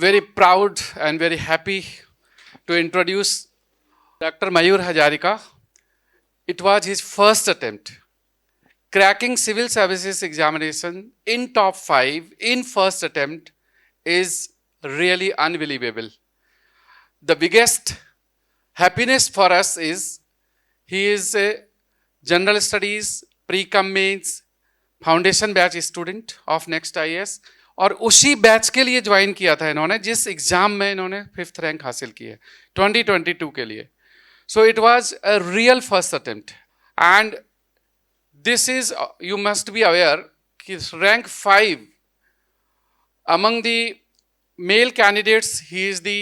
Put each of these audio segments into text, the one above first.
very proud and very happy to introduce Dr. Mayur Hajarika. It was his first attempt. Cracking civil services examination in top 5 in first attempt is really unbelievable. The biggest happiness for us is he is a general studies pre-com mains foundation batch student of next IAS और उसी batch के लिए join किया था इन्होंने जिस exam में इन्होंने 5th रैंक हासिल की है 2022 के लिए. So it was a real first attempt and this is you must be aware कि rank 5 among the male candidates he is the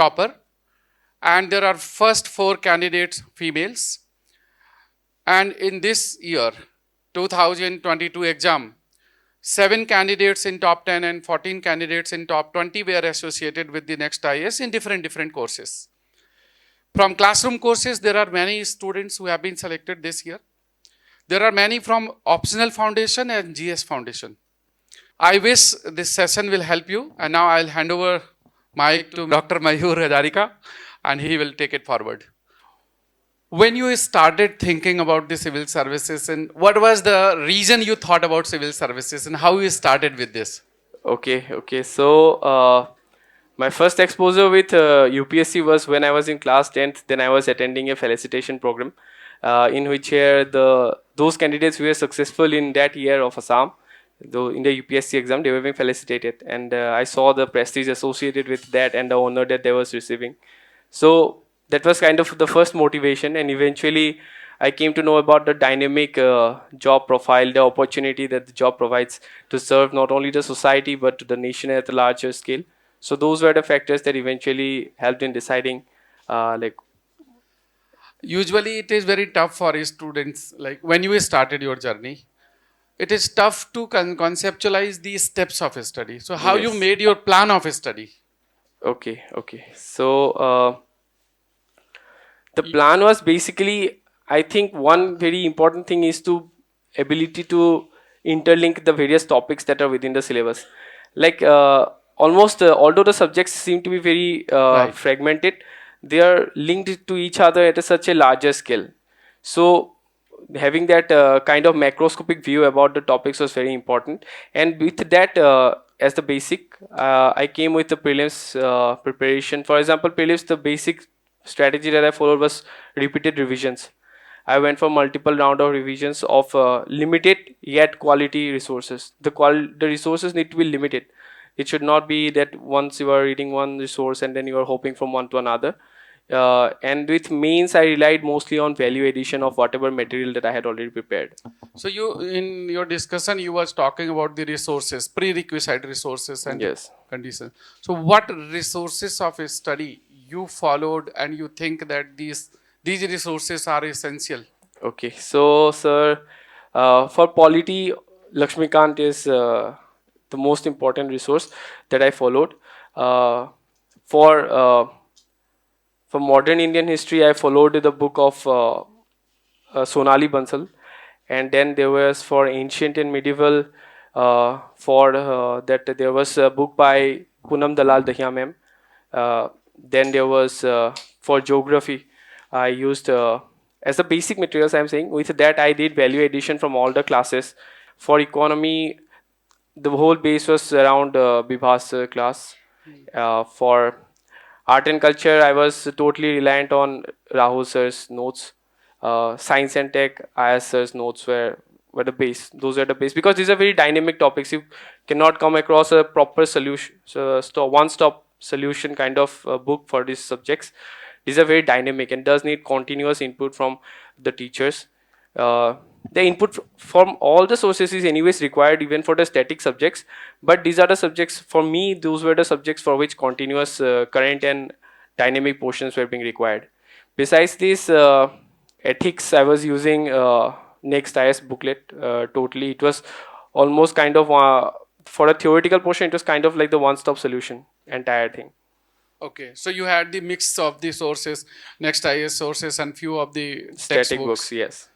topper and there are first 4 candidates females, and in this year 2022 exam 7 candidates in top 10 and 14 candidates in top 20 were associated with the next IAS in different courses. From classroom courses there are many students who have been selected this year. There are many from optional foundation and GS foundation. I wish this session will help you, and now I'll hand over mic to Dr. Mayur Hajarika and he will take it forward. When you started thinking about the civil services, and what was the reason you thought about civil services and how you started with this? Okay. So my first exposure with UPSC was when I was in class 10th. Then I was attending a felicitation program in which those candidates who were successful in that year of Assam, though in the UPSC exam, they were being felicitated, and I saw the prestige associated with that and the honor that they was receiving. So that was kind of the first motivation, and eventually I came to know about the dynamic job profile, the opportunity that the job provides to serve not only the society but to the nation at a larger scale. So those were the factors that eventually helped in deciding Usually it is very tough for students, like when you started your journey, it is tough to conceptualize the steps of a study. So how you Yes. made your plan of a study? Okay. So the plan was basically, I think one very important thing is to ability to interlink the various topics that are within the syllabus. Like almost although the subjects seem to be very Right. fragmented, they are linked to each other at such a larger scale. So having that kind of macroscopic view about the topics was very important, and with that as the basic, I came with the prelims preparation. For example, prelims, the basic strategy that I followed was repeated revisions. I went for multiple round of revisions of limited yet quality resources. The resources need to be limited. It should not be that once you are reading one resource and then you are hopping from one to another. And with mains, I relied mostly on value addition of whatever material that I had already prepared. So you, in your discussion, you was talking about the resources, prerequisite resources and Yes. conditions. So what resources of a study you followed and you think that these resources are essential? Okay, so sir, for polity, Lakshmikant is the most important resource that I followed. Uh, for uh, for modern Indian history, I followed the book of Sonali Bansal, and then there was for ancient and medieval. For that, there was a book by Poonam Dalal Dahiya ma'am. Then there was for geography, I used as the basic materials. I'm saying with that I did value addition from all the classes. For economy, the whole base was around Bibhas class. For art and culture, I was totally reliant on Rahul sir's notes. Science and tech, IS sir's notes were the base. Those are the base because these are very dynamic topics. You cannot come across a proper solution, so one-stop solution kind of book for these subjects. These are very dynamic and does need continuous input from the teachers. The input from all the sources is anyways required even for the static subjects, but these are the subjects for me, those were the subjects for which continuous current and dynamic portions were being required. Besides this, ethics, I was using Next IS booklet totally. It was almost kind of for a theoretical portion, it was kind of like the one-stop solution entire thing. Okay, so you had the mix of the sources, next IS sources and few of the Static textbooks. books, yes.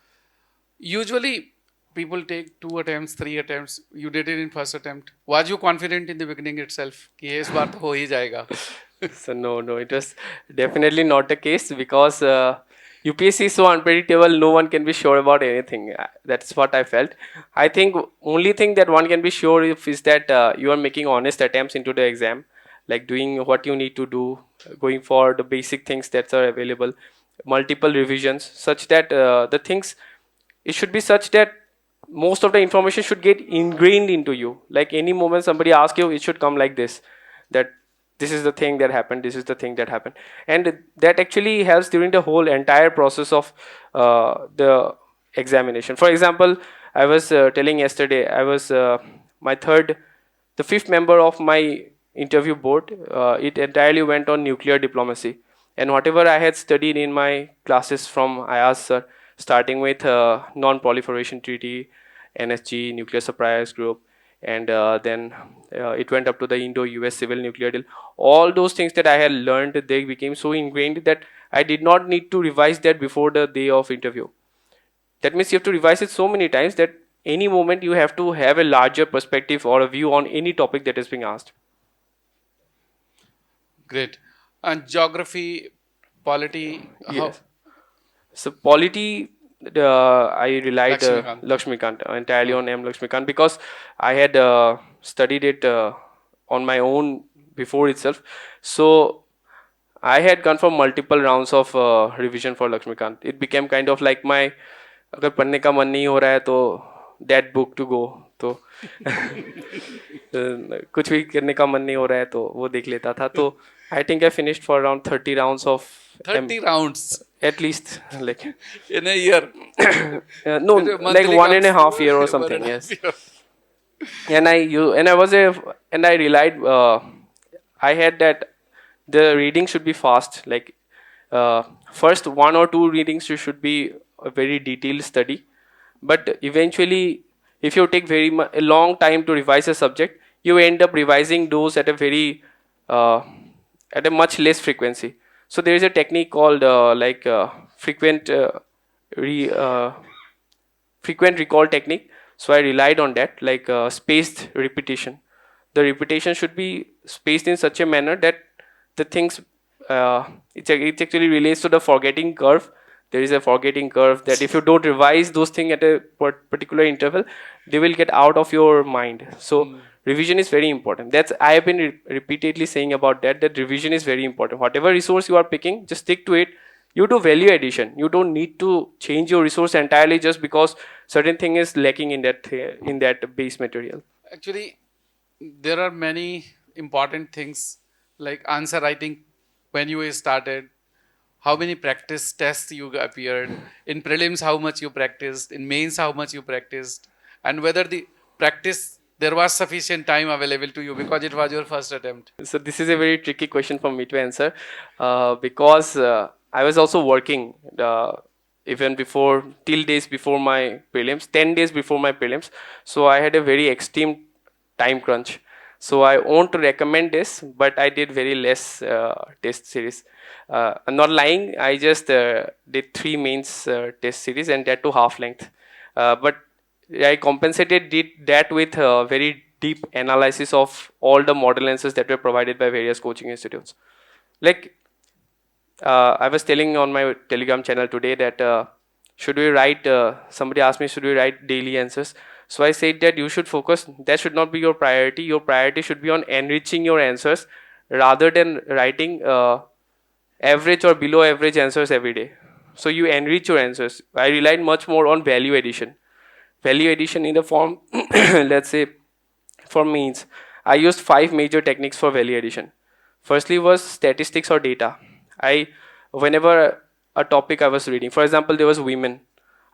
Usually people take 2 attempts, 3 attempts. You did it in first attempt. Was you confident in the beginning itself? कि ये इस बार तो हो ही जाएगा. So no, it was definitely not the case because UPSC is so unpredictable. No one can be sure about anything. That's what I felt. I think only thing that one can be sure of is that you are making honest attempts into the exam, like doing what you need to do, going for the basic things that are available, multiple revisions, such that the things it should be such that most of the information should get ingrained into you. Like any moment somebody asks you, it should come like this, that this is the thing that happened, this is the thing that happened, and that actually helps during the whole entire process of the examination. For example, I was telling yesterday, I was my the fifth member of my interview board. It entirely went on nuclear diplomacy, and whatever I had studied in my classes from Ayaz sir, starting with non-proliferation treaty, NSG, nuclear suppliers group, and then it went up to the Indo-US civil nuclear deal. All those things that I had learned, they became so ingrained that I did not need to revise that before the day of interview. That means you have to revise it so many times that any moment you have to have a larger perspective or a view on any topic that is being asked. Great. And geography, polity, how? Yes. So polity, I relied Lakshmikant. Lakshmikant entirely on M. Lakshmikant because I had studied it on my own before itself. So I had gone for multiple rounds of revision for Lakshmikant. It became kind of like my अगर पढ़ने का मन नहीं हो रहा है तो that book to go. तो कुछ भी करने का मन नहीं हो रहा है तो वो देख लेता था. तो I think I finished for around 30 rounds of 30 rounds at least, like in a year. no, like Monthly 1.5 year or comes. something. 1.5 Yes, year. and I relied. I had that the reading should be fast. Like first 1 or 2 readings you should be a very detailed study, but eventually, if you take a long time to revise a subject, you end up revising those at a very at a much less frequency. So there is a technique called frequent frequent recall technique. So I relied on that, like spaced repetition. The repetition should be spaced in such a manner that the things it actually relates to the forgetting curve. There is a forgetting curve that if you don't revise those things at a particular interval, they will get out of your mind. So revision is very important. That's I have been repeatedly saying about that revision is very important. Whatever resource you are picking, just stick to it. You do value addition. You don't need to change your resource entirely just because certain thing is lacking in that base material. Actually, there are many important things like answer writing when you started, how many practice tests you appeared, in prelims how much you practiced, in mains how much you practiced, and whether the practice there was sufficient time available to you because it was your first attempt. So this is a very tricky question for me to answer because I was also working even before till days before my prelims, 10 days before my prelims. So I had a very extreme time crunch. So I won't recommend this, but I did very less test series. I'm not lying. I just did 3 mains test series and that to half length. But I compensated that with very deep analysis of all the model answers that were provided by various coaching institutes. Like I was telling on my Telegram channel today that should we write, somebody asked me, should we write daily answers? So I said that you should focus, that should not be your priority. Your priority should be on enriching your answers rather than writing average or below average answers every day. So you enrich your answers. I relied much more on value addition. Value addition in the form, let's say, for means. I used 5 major techniques for value addition. Firstly was statistics or data. Whenever a topic I was reading, for example, there was women.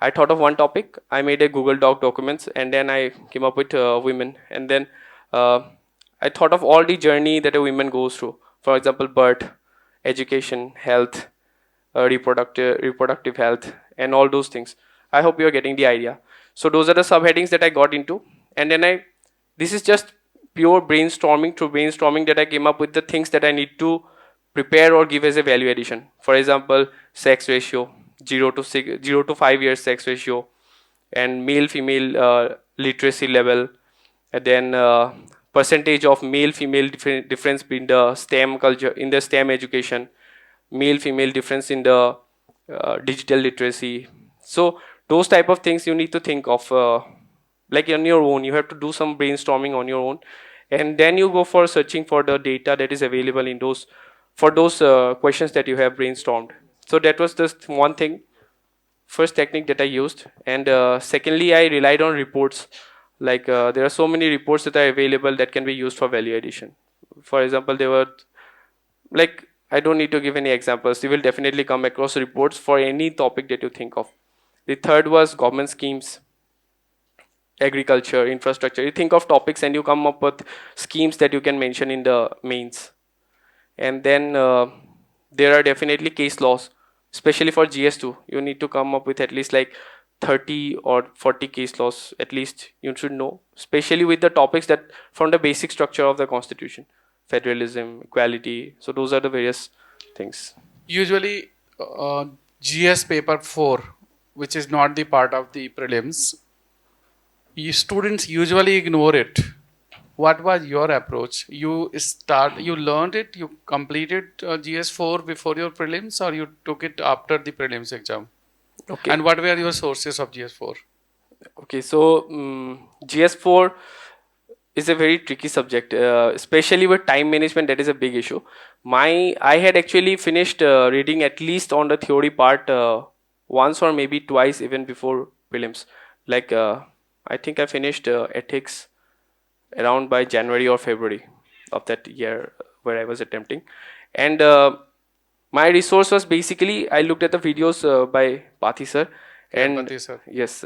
I thought of one topic, I made a Google Doc documents, and then I came up with women. And then I thought of all the journey that a woman goes through. For example, birth, education, health, reproductive health, and all those things. I hope you are getting the idea. So those are the subheadings that I got into. And then this is just pure brainstorming, through brainstorming that I came up with the things that I need to prepare or give as a value addition. For example, sex ratio, 0 to 5 years sex ratio, and male female literacy level, and then percentage of male female difference in the STEM culture, in the STEM education, male female difference in the digital literacy. So those type of things you need to think of, like on your own. You have to do some brainstorming on your own, and then you go for searching for the data that is available in those, for those questions that you have brainstormed. So that was just one thing, first technique that I used. And secondly, I relied on reports. Like there are so many reports that are available that can be used for value addition. For example, there were, like, I don't need to give any examples. You will definitely come across reports for any topic that you think of. The third was government schemes, agriculture, infrastructure. You think of topics and you come up with schemes that you can mention in the mains. And then there are definitely case laws, especially for GS2. You need to come up with at least like 30 or 40 case laws, at least you should know, especially with the topics that from the basic structure of the constitution, federalism, equality. So those are the various things. Usually, GS paper 4, which is not the part of the prelims, students usually ignore it. What was your approach? You learned it, you completed GS4 before your prelims, or you took it after the prelims exam? Okay. And what were your sources of GS4? Okay, so GS4 is a very tricky subject, especially with time management. That is a big issue. I had actually finished reading at least on the theory part once or maybe twice even before prelims. Like I think I finished ethics around by January or February of that year where I was attempting. And my resource was basically, I looked at the videos by Pathi sir. And Pati sir. yes.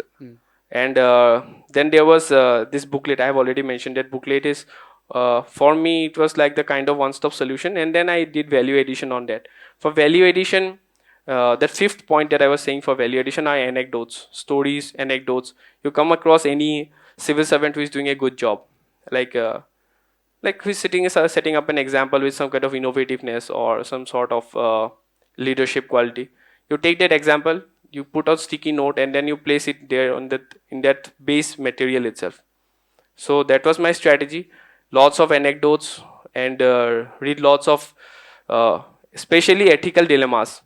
And then there was this booklet. I have already mentioned that booklet is, for me, it was like the kind of one-stop solution. And then I did value addition on that. For value addition, the fifth point that I was saying for value addition are anecdotes, stories, anecdotes. You come across any civil servant who is doing a good job, like who's setting up an example with some kind of innovativeness or some sort of leadership quality. You take that example, you put out sticky note, and then you place it there on that, in that base material itself. So that was my strategy. Lots of anecdotes, and read lots of especially ethical dilemmas,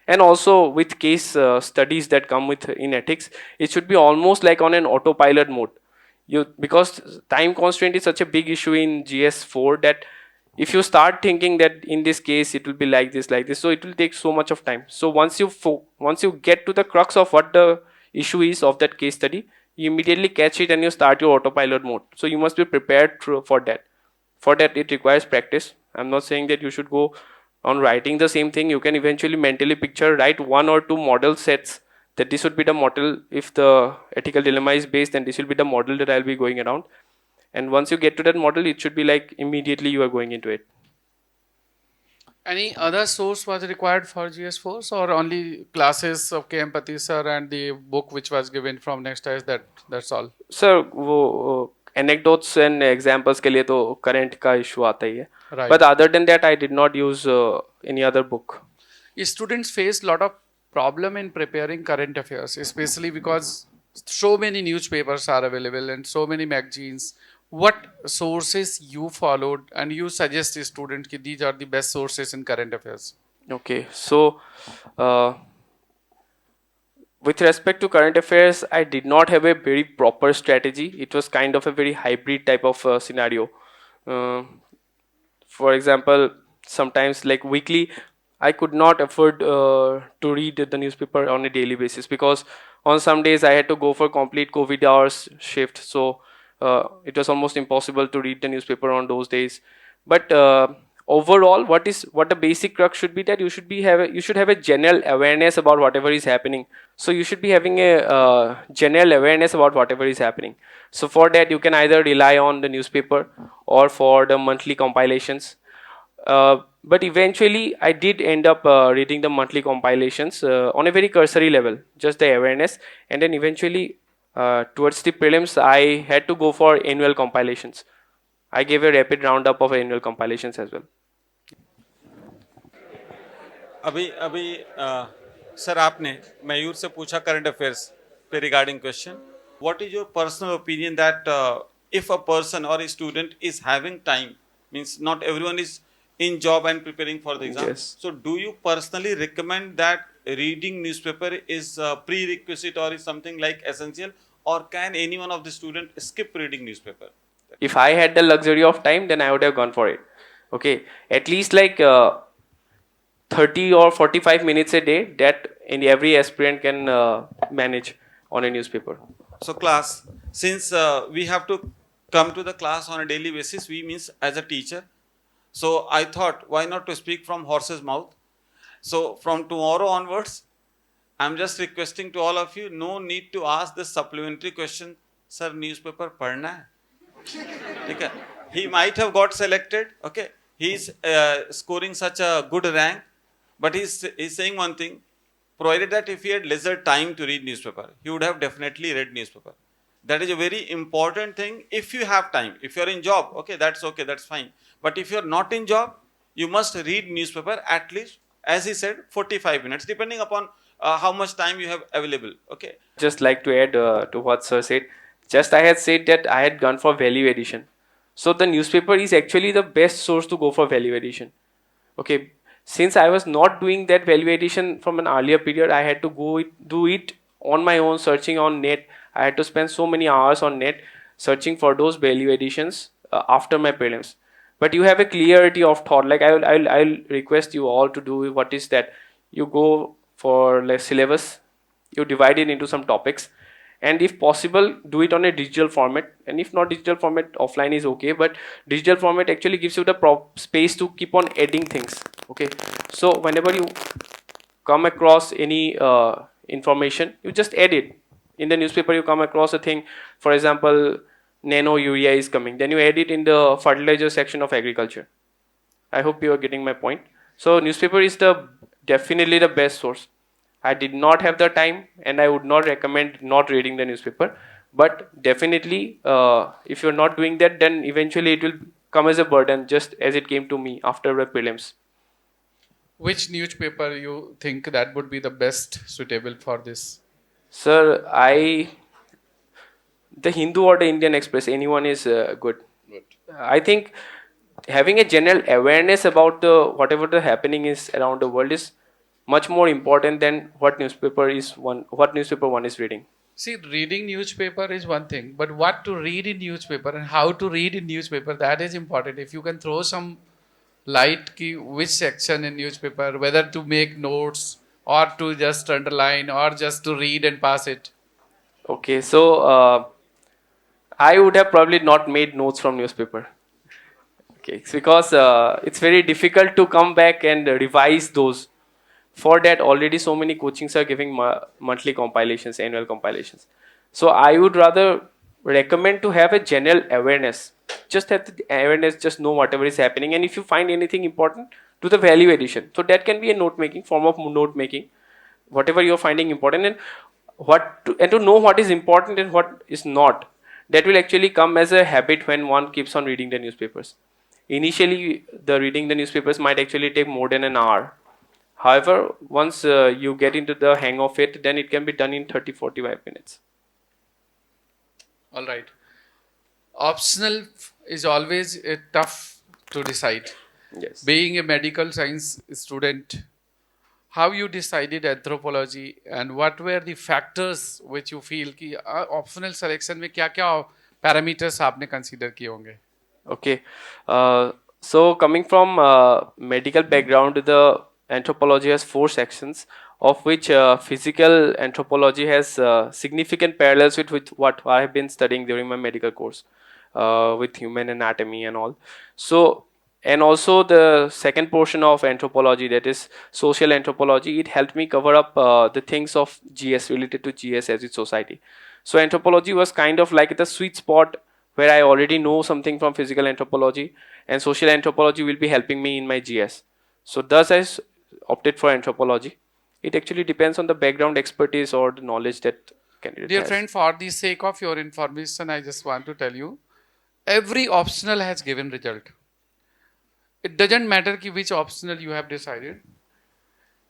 and also with case studies that come with in ethics. It should be almost like on an autopilot mode. Because time constraint is such a big issue in GS4 that if you start thinking that in this case it will be like this, so it will take so much of time. So once you get to the crux of what the issue is of that case study, you immediately catch it and you start your autopilot mode. So you must be prepared for that. For that, it requires practice. I'm not saying that you should go on writing the same thing. You can eventually mentally write one or two model sets, that this would be the model. If the ethical dilemma is based, then this will be the model that I'll be going around. And once you get to that model, it should be like immediately you are going into it. Any other source was required for GS4, or only classes of KM Pati sir and the book which was given from Next Eyes? That's all. Sir, वो anecdotes and examples के लिए तो current का issue आता ही है. Right. But other than that, I did not use any other book. Students face a lot of problem in preparing current affairs, especially because so many newspapers are available and so many magazines. What sources you followed and you suggest to students that these are the best sources in current affairs? Okay, so with respect to current affairs, I did not have a very proper strategy. It was kind of a very hybrid type of scenario. For example, sometimes like weekly, I could not afford to read the newspaper on a daily basis, because on some days I had to go for complete COVID hours shift. So it was almost impossible to read the newspaper on those days. But overall, what the basic crux should be, that you should have a general awareness about whatever is happening. So you should be having a general awareness about whatever is happening. So for that, you can either rely on the newspaper or for the monthly compilations. But eventually, I did end up reading the monthly compilations on a very cursory level, just the awareness. And then eventually, towards the prelims, I had to go for annual compilations. I gave a rapid roundup of annual compilations as well. अभी अभी sir आपने मयूर से पूछा current affairs पे regarding question, what is your personal opinion that if a person or a student is having time, means not everyone is in job and preparing for the exam. Yes. So do you personally recommend that reading newspaper is a prerequisite or is something like essential, or can any one of the student skip reading newspaper? If I had the luxury of time, then I would have gone for it. Okay, at least like 30 or 45 minutes a day that every aspirant can manage on a newspaper. So class, since we have to come to the class on a daily basis, we means as a teacher. So I thought, why not to speak from horse's mouth? So from tomorrow onwards, I'm just requesting to all of you, no need to ask this supplementary question, sir, newspaper पढ़ना है? ठीक है? He might have got selected, okay? He's scoring such a good rank, but he's saying one thing, provided that if he had lesser time to read newspaper, he would have definitely read newspaper. That is a very important thing. If you have time, if you're in job, okay, that's fine. But if you're not in job, you must read newspaper at least, as he said, 45 minutes, depending upon how much time you have available, okay? Just like to add to what sir said, just I had said that I had gone for value addition. So the newspaper is actually the best source to go for value addition. Okay, since I was not doing that value addition from an earlier period, I had to do it on my own, searching on net. I had to spend so many hours on net searching for those value additions after my prelims. But you have a clarity of thought. Like I'll request you all to do what is that you go for like syllabus, you divide it into some topics, and if possible do it on a digital format, and if not digital format, offline is okay, but digital format actually gives you the space to keep on adding things. Okay, so whenever you come across any information, you just add it. In the newspaper you come across a thing, for example, nano urea is coming, then you add it in the fertilizer section of agriculture. I hope you are getting my point. So newspaper is definitely the best source. I did not have the time, and I would not recommend not reading the newspaper. But definitely, if you're not doing that, then eventually it will come as a burden, just as it came to me after the prelims. Which newspaper you think that would be the best suitable for this? Sir, the Hindu or the Indian Express, anyone is good. Good. I think having a general awareness about whatever the happening is around the world is much more important than what newspaper one is reading. See, reading newspaper is one thing, but what to read in newspaper and how to read in newspaper, that is important. If you can throw some light ki which section in newspaper, whether to make notes or to just underline or just to read and pass it. Okay, so I would have probably not made notes from newspaper. Okay, it's because it's very difficult to come back and revise those. For that, already so many coachings are giving monthly compilations, annual compilations. So I would rather recommend to have a general awareness. Just have the awareness, just know whatever is happening, and if you find anything important, do the value addition. So that can be a note making form of note making, whatever you're finding important, and to know what is important and what is not. That will actually come as a habit when one keeps on reading the newspapers. Initially, the reading the newspapers might actually take more than an hour. However, once you get into the hang of it, then it can be done in 30-45 minutes. All right. Optional is always tough to decide. Yes. Being a medical science student, how you decided anthropology and what were the factors which you feel कि optional selection में क्या क्या parameters आपने consider किए होंगे? Okay. So coming from medical background, the anthropology has 4 sections, of which physical anthropology has significant parallels with what I have been studying during my medical course, with human anatomy and all. So, and also the second portion of anthropology, that is social anthropology, it helped me cover up the things of GS, related to GS as its society. So anthropology was kind of like the sweet spot where I already know something from physical anthropology, and social anthropology will be helping me in my GS. So thus I opted for anthropology. It actually depends on the background expertise or the knowledge that candidate Dear has. friend, for the sake of your information, I just want to tell you, every optional has given result. It doesn't matter ki which optional you have decided.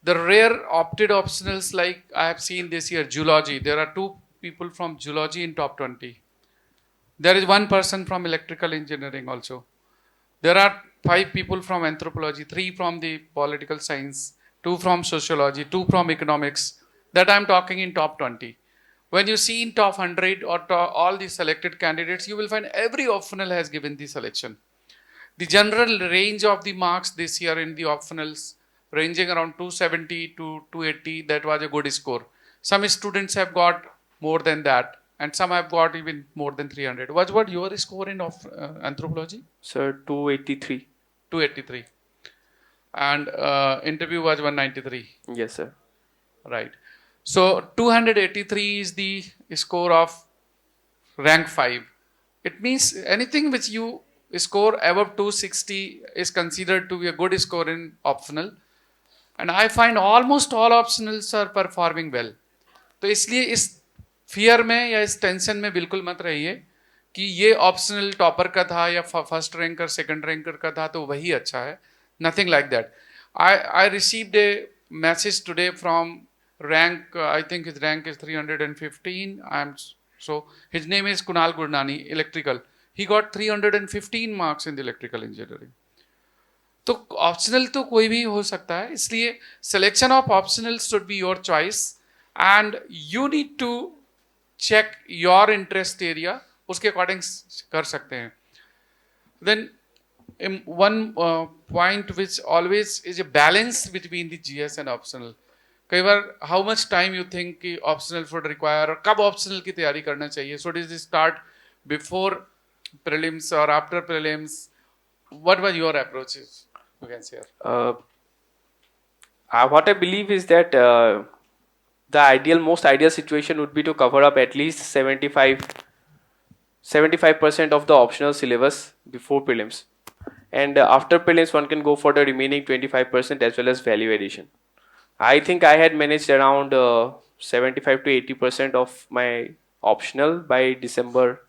The rare opted optionals, like I have seen this year, zoology, there are 2 people from zoology in top 20. There is one person from electrical engineering also. There are 5 people from anthropology, 3 from the political science, 2 from sociology, 2 from economics. That I am talking in top 20. When you see in top 100 or all the selected candidates, you will find every optional has given the selection. The general range of the marks this year in the optionals ranging around 270 to 280, that was a good score. Some students have got more than that, and some have got even more than 300. What your score in anthropology? Sir, 283. 283. And interview was 193. Yes, sir. Right. So 283 is the score of rank 5. It means anything which you score above 260 is considered to be a good score in optional. And I find almost all optionals are performing well. तो इसलिए इस fear में या इस tension में बिल्कुल मत रहिए कि ये ऑप्शनल टॉपर का था या फर्स्ट रैंकर सेकंड रैंकर का था तो वही अच्छा है. Nothing like that. I received a message today from rank, I think his rank is 315. So his name is Kunal Gurnani, electrical. He got 315 marks in the electrical engineering. तो optional तो कोई भी हो सकता है, इसलिए selection of optional should be your choice and you need to check your interest area, उसके according कर सकते हैं. Then one point which always is a balance between the GS and optional. कई बार how much time you think कि optional would require और कब optional की तैयारी करना चाहिए? So does it start before prelims or after prelims? What was your approaches? You can share. What I believe is that the most ideal situation would be to cover up at least 75% of the optional syllabus before prelims. And after prelims, one can go for the remaining 25% as well as value addition. I think I had managed around 75 to 80% of my optional by December.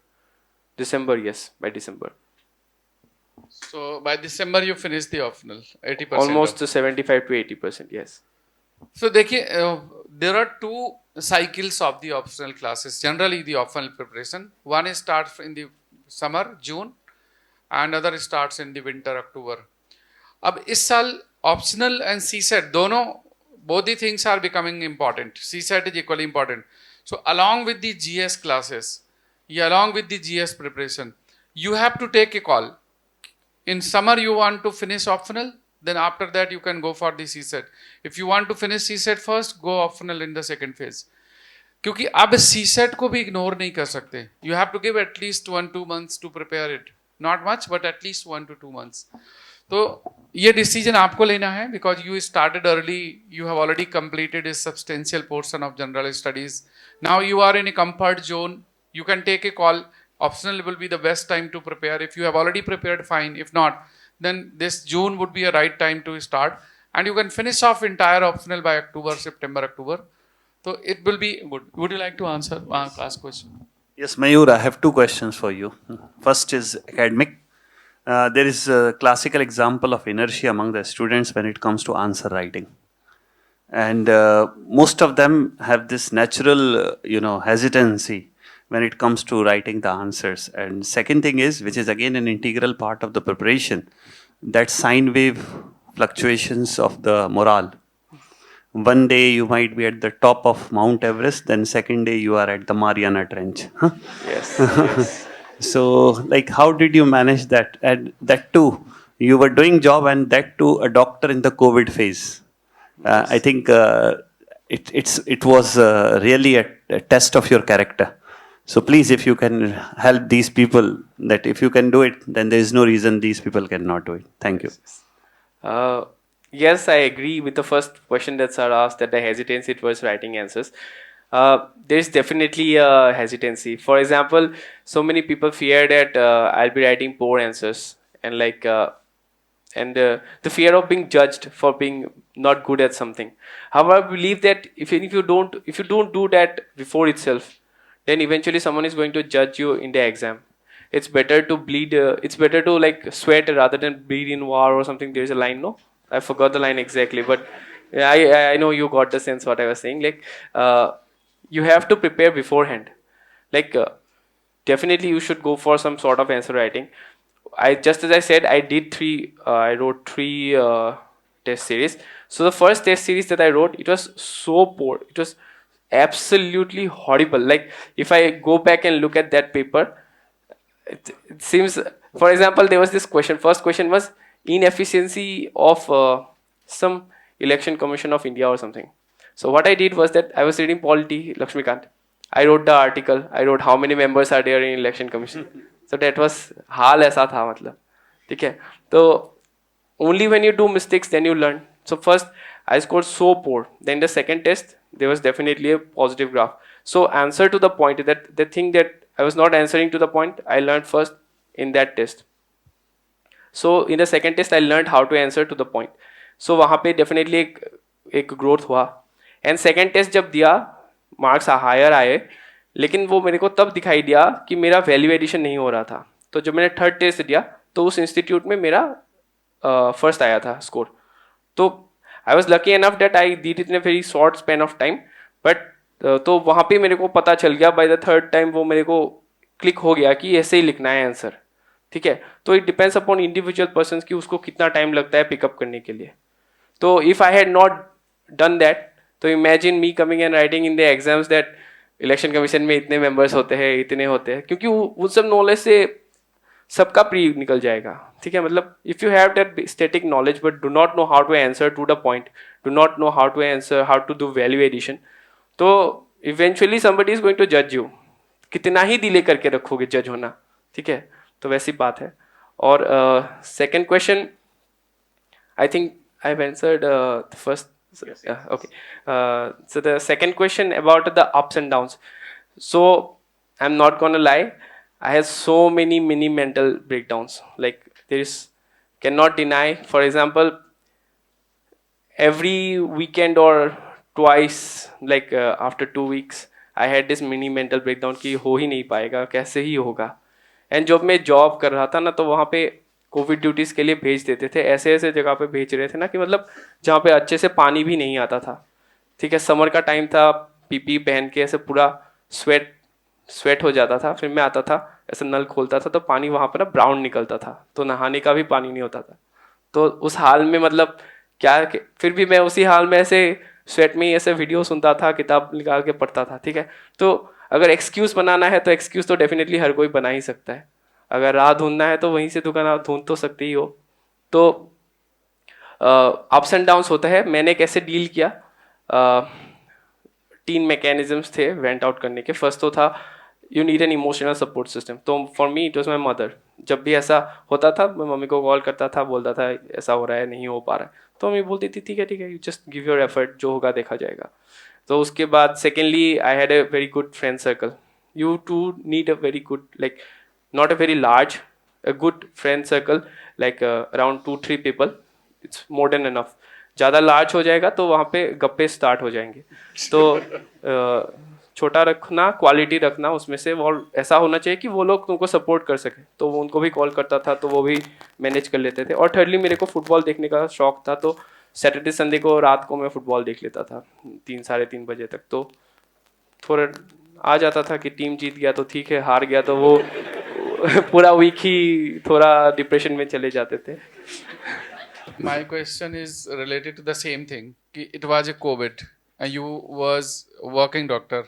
Yes, by December. So by December you finish the optional 80%. Almost 75 to 80%, yes. So देखिए, there are 2 cycles of the optional classes. Generally the optional preparation. One is starts in the summer, June, and other starts in the winter, October. अब इस साल optional and CSET दोनों, both the things are becoming important. CSET is equally important. So along with the GS classes, along with the GS preparation, you have to take a call. In summer you want to finish optional, then after that you can go for the CSET. If you want to finish CSET first, go optional in the second phase. क्योंकि अब CSET को भी ignore नहीं कर सकते. You have to give at least 1-2 months to prepare it. Not much, but at least 1 to 2 months. तो ये decision आपको लेना है because you started early. You have already completed a substantial portion of general studies. Now you are in a comfort zone. You can take a call. Optional will be the best time to prepare. If you have already prepared, fine. If not, then this June would be a right time to start. And you can finish off entire optional by October, September, October. So it will be good. Would you like to answer, ask question? Yes, Mayur, I have 2 questions for you. First is academic. There is a classical example of inertia among the students when it comes to answer writing. And most of them have this natural, hesitancy when it comes to writing the answers. And second thing is, which is again an integral part of the preparation, that sine wave fluctuations of the morale. One day you might be at the top of Mount Everest, then second day you are at the Mariana Trench. Huh? Yes. Yes. So, like, how did you manage that? And that too, you were doing job, and that too, a doctor in the COVID phase. I think it was really a test of your character. So please, if you can help these people, that if you can do it, then there is no reason these people cannot do it. Thank you. Yes, I agree with the first question that sir asked, that the hesitancy towards writing answers. There is definitely a hesitancy. For example, so many people fear that I'll be writing poor answers, and the fear of being judged for being not good at something. However, I believe that if you don't do that before itself, then eventually someone is going to judge you in the exam. It's better to bleed. It's better to sweat rather than bleed in war or something. There is a line, no? I forgot the line exactly, but I know you got the sense what I was saying. you have to prepare beforehand. Like definitely you should go for some sort of answer writing. Just as I said, I wrote three test series. So the first test series that I wrote, it was so poor. It was absolutely horrible. Like if I go back and look at that paper, it seems, for example, there was this question. First question was inefficiency of some election commission of India or something. So what I did was that I was reading polity Lakshmikant. I wrote the article. I wrote how many members are there in election commission. So that was हाल ऐसा था मतलब, ठीक है. तो only when you do mistakes then you learn. So first I scored so poor. Then the second test there was definitely a positive graph. So answer to the point, that the thing that I was not answering to the point, I learned first in that test. So in the second test I learned how to answer to the point. So वहाँ पे definitely एक growth हुआ. And second test जब दिया marks higher आए, लेकिन वो मेरे को तब दिखाई दिया कि मेरा वैल्यू एडिशन नहीं हो रहा था. तो जब मैंने थर्ड टेस्ट दिया तो उस इंस्टीट्यूट में मेरा फर्स्ट आया था स्कोर. तो I was lucky enough that I did it in a very short span of time. But तो वहाँ पे मेरे को पता चल गया बाय द थर्ड टाइम, वो मेरे को क्लिक हो गया कि ऐसे ही लिखना है आंसर, ठीक है. तो it depends upon individual person कि उसको कितना टाइम लगता है पिकअप करने के लिए. तो if I had not done that, तो imagine me coming and writing in the exams that Election Commission में इतने मेंबर्स होते हैं, इतने होते हैं, क्योंकि उन सब नॉलेज से सबका प्री निकल जाएगा, ठीक है. मतलब if you have that static knowledge but do not know how to answer to the point, do not know how to answer, how to do value addition, तो eventually somebody is going to जज you. कितना ही delay करके रखोगे जज होना, ठीक है. तो वैसी बात है. और second question, I think I have answered the first. Okay. So the second question about the ups and downs. So I'm not gonna lie, I had so many mental breakdowns. Like cannot deny. For example, every weekend or twice, like after 2 weeks, I had this mini mental breakdown कि हो ही नहीं पाएगा, कैसे ही होगा. And जब मैं job कर रहा था ना, तो वहाँ पे कोविड ड्यूटीज़ के लिए भेज देते थे, ऐसे ऐसे जगह पे भेज रहे थे ना कि मतलब जहाँ पे अच्छे से पानी भी नहीं आता था, ठीक है. समर का टाइम था, पीपी पहन के ऐसे पूरा स्वेट हो जाता था. फिर मैं आता था, ऐसे नल खोलता था तो पानी वहाँ पर ना ब्राउन निकलता था, तो नहाने का भी पानी नहीं होता था. तो उस हाल में मतलब क्या, फिर भी मैं उसी हाल में ऐसे स्वेट में ही ऐसे वीडियो सुनता था, किताब निकाल के पढ़ता था, ठीक है. तो अगर एक्सक्यूज़ बनाना है तो एक्सक्यूज़ तो डेफिनेटली हर कोई बना ही सकता है. अगर राह ढूंढना है तो वहीं से दुकान आप ढूंढ तो सकते ही हो. तो अप्स एंड डाउन्स होता है. मैंने कैसे डील किया, 3 मैकेनिज्म्स थे वेंट आउट करने के. फर्स्ट तो था you need an emotional support system. तो for me it was my mother. जब भी ऐसा होता था मैं मम्मी को कॉल करता था, बोलता था ऐसा हो रहा है, नहीं हो पा रहा है, तो मम्मी बोलती थी ठीक है you just give your effort, जो होगा देखा जाएगा. तो उसके बाद secondly I had a very good friend circle. You too need a very good, like not a very large, a good friend circle, like around 2-3 people, it's more than enough. ज़्यादा large हो जाएगा तो वहाँ पे गप्पे start हो जाएंगे. तो छोटा रखना, क्वालिटी रखना, उसमें से वो ऐसा होना चाहिए कि वो लोग तुमको सपोर्ट कर सके. तो वो उनको भी कॉल करता था तो वो भी मैनेज कर लेते थे. और थर्डली मेरे को फुटबॉल देखने का शौक था, तो सैटरडे संडे को रात को मैं फुटबॉल देख लेता था 3-3:30 बजे तक. तो थोड़ा आ जाता था कि टीम जीत गया तो ठीक है, हार गया तो वो पूरा वीक ही थोड़ा डिप्रेशन में चले जाते थे. My question is related to the same thing. It was a COVID and you was working doctor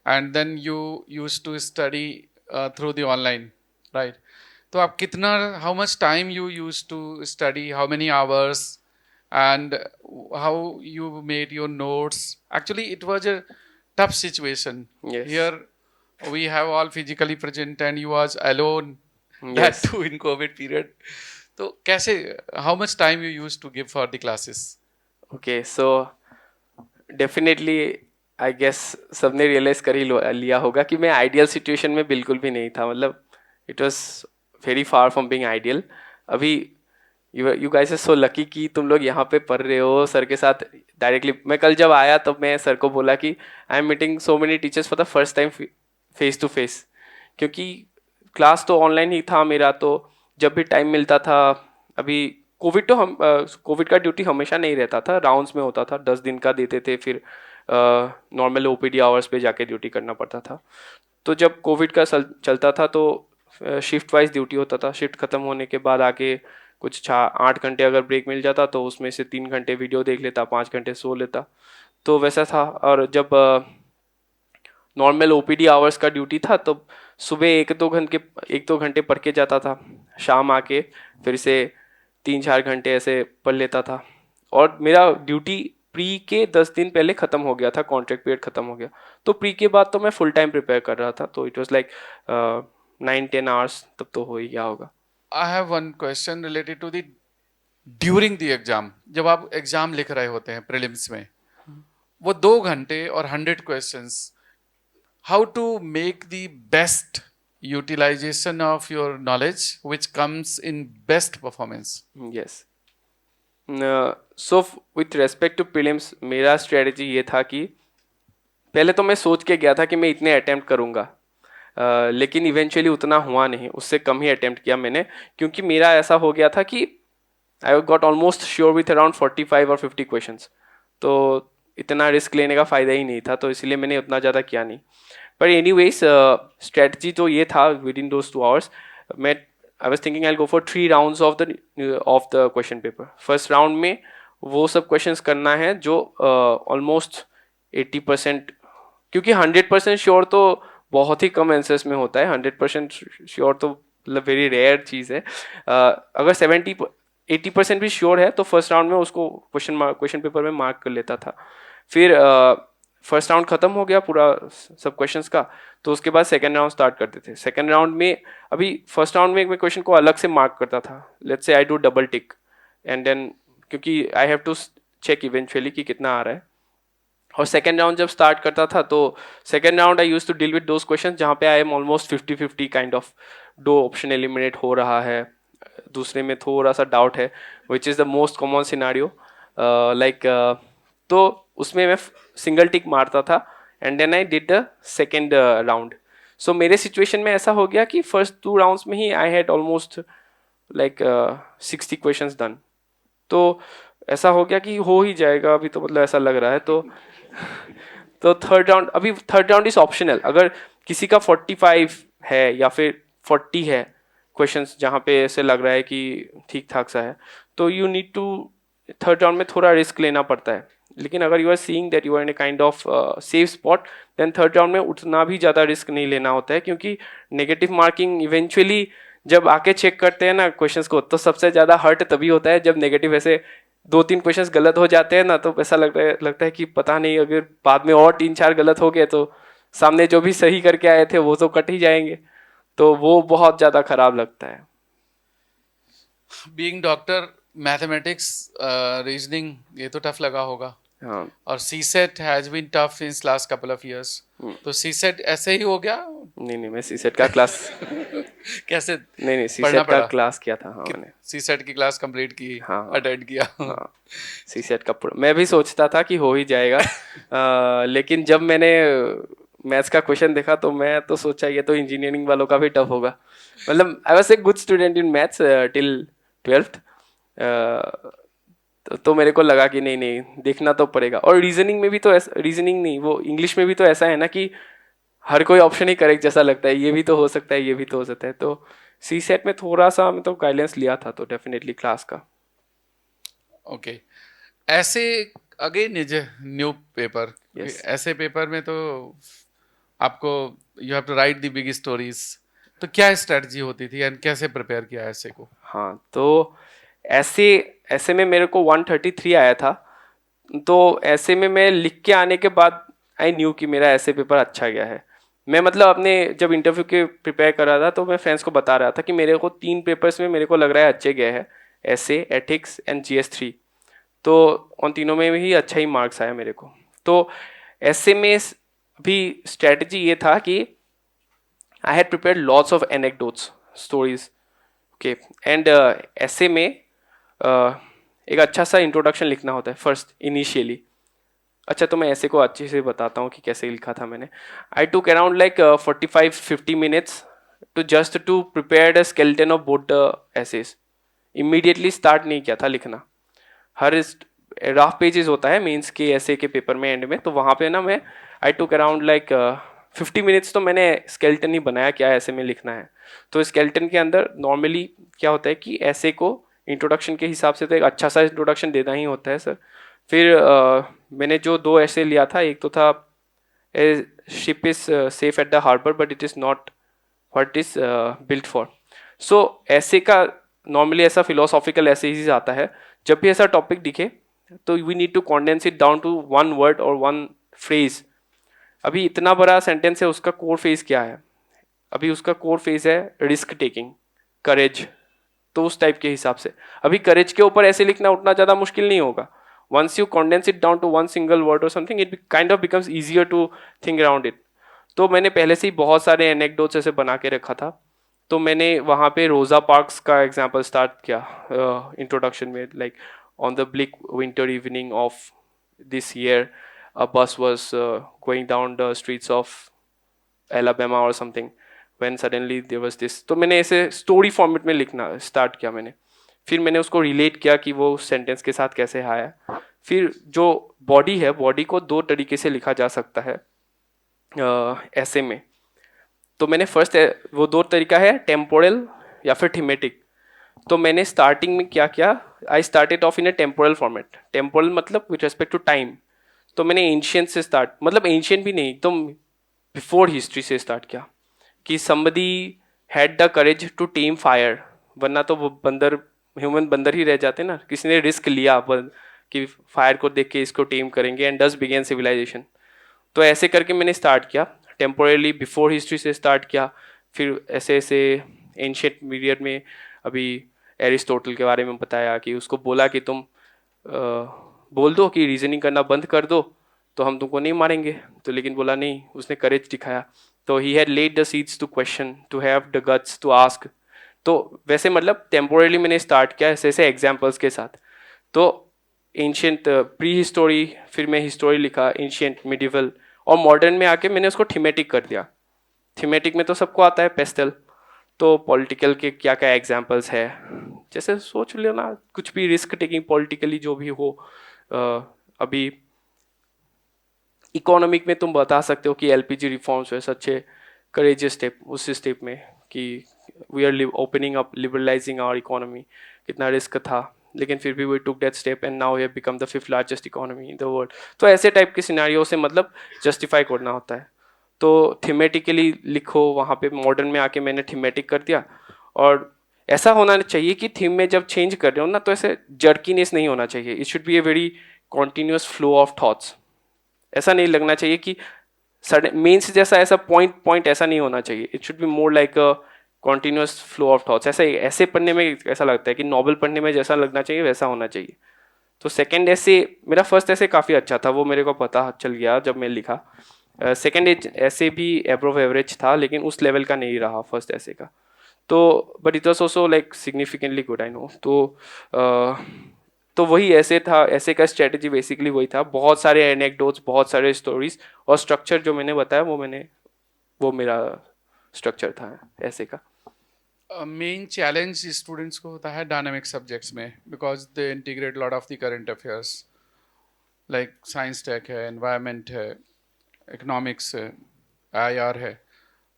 and then you used to study through the online, right? तो आप कितना, how much time you used to study, how many hours, and how you made your notes? Actually, it was a tough situation. Yes. Here we have all physically present and you was alone, that Yes. too in COVID period. तो कैसे, how much time you used to give for the classes? Okay, so definitely I guess सबने realise कर ही लिया होगा कि मैं ideal situation में बिल्कुल भी नहीं था. मतलब it was very far from being ideal. अभी you guys are so lucky कि तुम लोग यहाँ पे पढ़ रहे हो सर के साथ डायरेक्टली. मैं कल जब आया तब मैं सर को बोला कि I am meeting so many teachers for the first time face to face, क्योंकि क्लास तो ऑनलाइन ही था मेरा. तो जब भी टाइम मिलता था, अभी कोविड का ड्यूटी हमेशा नहीं रहता था, राउंड्स में होता था, 10 दिन का देते थे, फिर नॉर्मल OPD आवर्स पे जाके ड्यूटी करना पड़ता था। तो जब कोविड का चलता था तो शिफ्ट वाइज ड्यूटी होता था। शिफ्ट खत्म होने के बाद आके कुछ 8 घंटे अगर ब्रेक मिल जाता तो उसमें से 3 घंटे वीडियो देख लेता, 5 घंटे सो लेता, तो वैसा था। और जब नॉर्मल OPD आवर्स का ड्यूटी था तो सुबह 1-2 घंटे पढ़ के जाता था, शाम आके फिर से 3-4 घंटे ऐसे पढ़ लेता था। और मेरा ड्यूटी प्री के 10 दिन पहले ख़त्म हो गया था, कॉन्ट्रैक्ट पीरियड ख़त्म हो गया। तो प्री के बाद तो मैं फुल टाइम प्रिपेयर कर रहा था, तो इट वाज लाइक 9-10 आवर्स तब तो हो ही गया होगा। I have one question related to the during the exam. जब आप एग्जाम लिख रहे होते हैं प्रीलिम्स में, वो 2 घंटे और 100 questions, how to make the best utilization of your knowledge which comes in best performance? Yes. So with respect to prelims मेरा स्ट्रेटजी ये था कि पहले तो मैं सोच के गया था कि मैं इतने अटेम्प्ट करूँगा, लेकिन इवेंचुअली उतना हुआ नहीं, उससे कम ही अटेम्प्ट किया मैंने, क्योंकि मेरा ऐसा हो गया था कि I got almost sure with around 45 और 50 क्वेश्चंस, तो इतना रिस्क लेने का फ़ायदा ही नहीं था, तो इसलिए मैंने उतना ज़्यादा किया नहीं। पर एनीवेज स्ट्रेटजी तो ये था विद इन दोज 2 आवर्स मैं I was thinking I go for 3 rounds of the question paper. First round में वो सब क्वेश्चंस करना है जो ऑलमोस्ट 80%, क्योंकि 100% श्योर तो बहुत ही कम आंसर्स में होता है, 100% श्योर तो मतलब वेरी रेयर चीज़ है। अगर 70-80% भी श्योर है तो फर्स्ट राउंड में उसको क्वेश्चन पेपर में मार्क कर लेता था। फिर फर्स्ट राउंड खत्म हो गया पूरा सब क्वेश्चंस का, तो उसके बाद सेकंड राउंड स्टार्ट करते थे। सेकंड राउंड में अभी फर्स्ट राउंड में मैं क्वेश्चन को अलग से मार्क करता था, let's say I do double tick and then, क्योंकि I have to check eventually कि कितना आ रहा है। और सेकेंड राउंड जब स्टार्ट करता था तो second round I use to deal with those question जहाँ पे I am almost 50-50 kind of, 2 option eliminate हो रहा है, दूसरे में थोड़ा सा डाउट है, which is the most common scenario like, तो उसमें मैं सिंगल टिक मारता था and then I did the second round. So मेरे सिचुएशन में ऐसा हो गया कि फर्स्ट 2 राउंड्स में ही I had almost like 60 questions done, तो ऐसा हो गया कि हो ही जाएगा अभी, तो मतलब ऐसा लग रहा है। तो थर्ड राउंड इज ऑप्शनल, अगर किसी का 45 है या फिर 40 है क्वेश्चंस जहाँ पे ऐसे लग रहा है कि ठीक ठाक सा है, तो you need to third round में थोड़ा रिस्क लेना पड़ता है। लेकिन अगर you are seeing that you are in a kind of safe spot, then third round में उतना भी ज़्यादा रिस्क नहीं लेना होता है, क्योंकि नेगेटिव मार्किंग इवेंचुअली जब आके चेक करते हैं ना क्वेश्चंस को, तो सबसे ज़्यादा हर्ट तभी होता है जब नेगेटिव ऐसे 2-3 क्वेश्चंस गलत हो जाते हैं ना, तो ऐसा लगता है कि पता नहीं अगर बाद में और 3-4 गलत हो गए तो सामने जो भी सही करके आए थे वो तो कट ही जाएंगे, तो वो बहुत ज़्यादा खराब लगता है। Being doctor, मैथमेटिक्स, रीजनिंग, ये तो टफ लगा होगा। हाँ, और CSET has been tough since last couple of years, तो CSET ऐसे ही हो गया? नहीं, मैं सीसेट का क्लास कैसे? नहीं सीसेट का क्लास किया था। हाँ, मैंने CSET की क्लास कंप्लीट की, हाँ, अटेंड किया। हाँ, सीसेट का पूरा मैं भी सोचता था कि हो ही जाएगा, लेकिन जब मैंने मैथ्स का क्वेश्चन देखा तो मैं तो सोचा ये तो इंजीनियरिंग वालों का भी टफ होगा। मतलब I was a good student in maths till 12th, तो मेरे को लगा कि नहीं देखना तो पड़ेगा। और रीजनिंग में भी तो रीजनिंग नहीं, वो इंग्लिश में भी तो ऐसा है ना कि हर कोई ऑप्शन ही करेक्ट जैसा लगता है, ये भी तो हो सकता है, ये भी तो हो सकता है। तो सीसेट में थोड़ा सा मैं तो गाइडेंस लिया था, तो डेफिनेटली क्लास का। ओके, ऐसे अगेन न्यू पेपर, Yes. ऐसे पेपर में तो आपको you have to write the big stories, तो क्या स्ट्रेटजी होती थी एंड कैसे प्रिपेयर किया ऐसे को? हाँ, तो ऐसे में मेरे को 133 आया था, तो ऐसे में मैं लिख के आने के बाद आई न्यू कि मेरा ऐसे पेपर अच्छा गया है। मैं मतलब अपने जब इंटरव्यू के प्रिपेयर कर रहा था तो मैं फ्रेंड्स को बता रहा था कि मेरे को 3 पेपर्स में मेरे को लग रहा है अच्छे गए हैं, ऐसे, एथिक्स एंड GS3, तो उन तीनों में भी अच्छा ही मार्क्स आया मेरे को। तो ऐसे में भी स्ट्रेटजी ये था कि I had prepared lots of anecdotes, stories, okay, and ऐसे में एक अच्छा सा इंट्रोडक्शन लिखना होता है फर्स्ट इनिशियली। अच्छा, तो मैं ऐसे को अच्छे से बताता हूँ कि कैसे लिखा था मैंने। I took around like 45-50 minutes to just to prepare the skeleton of both the essays. Immediately start नहीं किया था लिखना, हर रफ पेजेस होता है मेंस के ऐसे के पेपर में एंड में, तो वहाँ पे ना मैं आई टुक अराउंड लाइक 50 मिनट्स तो मैंने स्केल्टन ही बनाया क्या ऐसे में लिखना है। तो स्केल्टन के अंदर नॉर्मली क्या होता है कि ऐसे को इंट्रोडक्शन के हिसाब से तो एक अच्छा सा इंट्रोडक्शन देना ही होता है सर। फिर मैंने जो 2 ऐसे लिया था, एक तो था a ship is safe at the harbour but it is not what is built for. So ऐसे का नॉर्मली ऐसा फिलोसॉफिकल ऐसे ही आता है, जब भी ऐसा टॉपिक दिखे तो we need to condense it down to 1 word और 1 फ्रेज। अभी इतना बड़ा सेंटेंस है, उसका कोर फेज क्या है? अभी उसका कोर फेज है रिस्क टेकिंग, करेज। तो उस टाइप के हिसाब से अभी करेज के ऊपर ऐसे लिखना उतना ज़्यादा मुश्किल नहीं होगा। Once you condense it down to 1 single word और something, it kind of becomes easier to think around it. तो मैंने पहले से ही बहुत सारे एनेक्डोट्स ऐसे बना के रखा था। तो मैंने वहाँ पे रोजा पार्क्स का एग्जाम्पल स्टार्ट किया इंट्रोडक्शन में, like on the bleak winter evening of this year a bus was going down the streets of Alabama or something when suddenly there was this। तो मैंने ऐसे स्टोरी फॉर्मेट में लिखना start किया मैंने। फिर मैंने उसको रिलेट किया कि वो सेंटेंस के साथ कैसे आया। फिर जो बॉडी है, बॉडी को 2 तरीके से लिखा जा सकता है ऐसे में। तो मैंने फर्स्ट वो 2 तरीका है, टेम्पोरल या फिर थीमेटिक। तो मैंने स्टार्टिंग में क्या किया, I started off in A temporal format. Temporal मतलब विथ रेस्पेक्ट टू टाइम। तो मैंने एंशियंट से स्टार्ट, मतलब एंशियंट भी नहीं, एकदम बिफोर हिस्ट्री से स्टार्ट किया कि somebody had the courage to tame fire. वरना तो वो बंदर, ह्यूमन बंदर ही रह जाते ना। किसी ने रिस्क लिया कि फायर को देख के इसको टेम करेंगे, एंड दस बिगेन सिविलाइजेशन। तो ऐसे करके मैंने स्टार्ट किया, टेम्पोरली बिफोर हिस्ट्री से स्टार्ट किया। फिर ऐसे ऐसे एंशियंट पीरियड में अभी एरिस्टोटल के बारे में बताया कि उसको बोला कि तुम बोल दो कि रीजनिंग करना बंद कर दो तो हम तुमको नहीं मारेंगे। तो लेकिन बोला नहीं, उसने करेज दिखाया। तो he had laid the seeds to question, to have the guts to ask. तो वैसे मतलब टेम्पोरली मैंने स्टार्ट किया ऐसे ऐसे एग्जाम्पल्स के साथ। तो एंशियंट प्री हिस्टोरी, फिर मैं हिस्टोरी लिखा, एंशियंट मिडिवल, और मॉडर्न में आके मैंने उसको थीमेटिक कर दिया। थीमेटिक में तो सबको आता है पेस्टल। तो पॉलिटिकल के क्या क्या एग्जाम्पल्स है, जैसे सोच लो ना, कुछ भी रिस्क टेकिंग पॉलिटिकली जो भी हो। अभी इकोनॉमिक में तुम बता सकते हो कि एलपीजी रिफॉर्म्स वैसे अच्छे करेजियस स्टेप, उस स्टेप में कि we are opening up, liberalising our economy. कितना रिस्क था, लेकिन फिर भी we took that step and now we have become the 5th largest economy in the world. तो ऐसे टाइप के सिनेरियो से मतलब जस्टिफाई करना होता है। तो थीमेटिकली लिखो, वहाँ पे मॉडर्न में आके मैंने थीमेटिक कर दिया। और ऐसा होना चाहिए कि थीम में जब चेंज कर रहे हो ना, तो ऐसे जर्कीनेस नहीं होना चाहिए। It should be a very continuous flow of thoughts. ऐसा नहीं लगना चाहिए कि सडन मेंस जैसा ऐसा पॉइंट ऐसा नहीं होना चाहिए। It should be more like a continuous flow of thoughts. ऐसे पढ़ने में ऐसा लगता है कि नॉवल पढ़ने में जैसा लगना चाहिए वैसा होना चाहिए। तो सेकेंड ऐसे, मेरा फर्स्ट ऐसे काफ़ी अच्छा था, वो मेरे को पता चल गया जब मैं लिखा। सेकेंड ऐसे भी एब्रोव एवरेज था, लेकिन उस लेवल का नहीं रहा फर्स्ट ऐसे का। तो but it was also like significantly good, I know. तो वही ऐसे था, ऐसे का स्ट्रेटेजी बेसिकली वही था। बहुत सारे एनेक्डोट्स, बहुत सारे स्टोरीज, और स्ट्रक्चर जो मैंने बताया वो मेरा स्ट्रक्चर था ऐसे का। मेन चैलेंज स्टूडेंट्स को होता है डायनामिक सब्जेक्ट्स में, because they integrate lot of the current affairs, like science tech है, एनवायरनमेंट है, इकोनॉमिक्स है, आईआर है।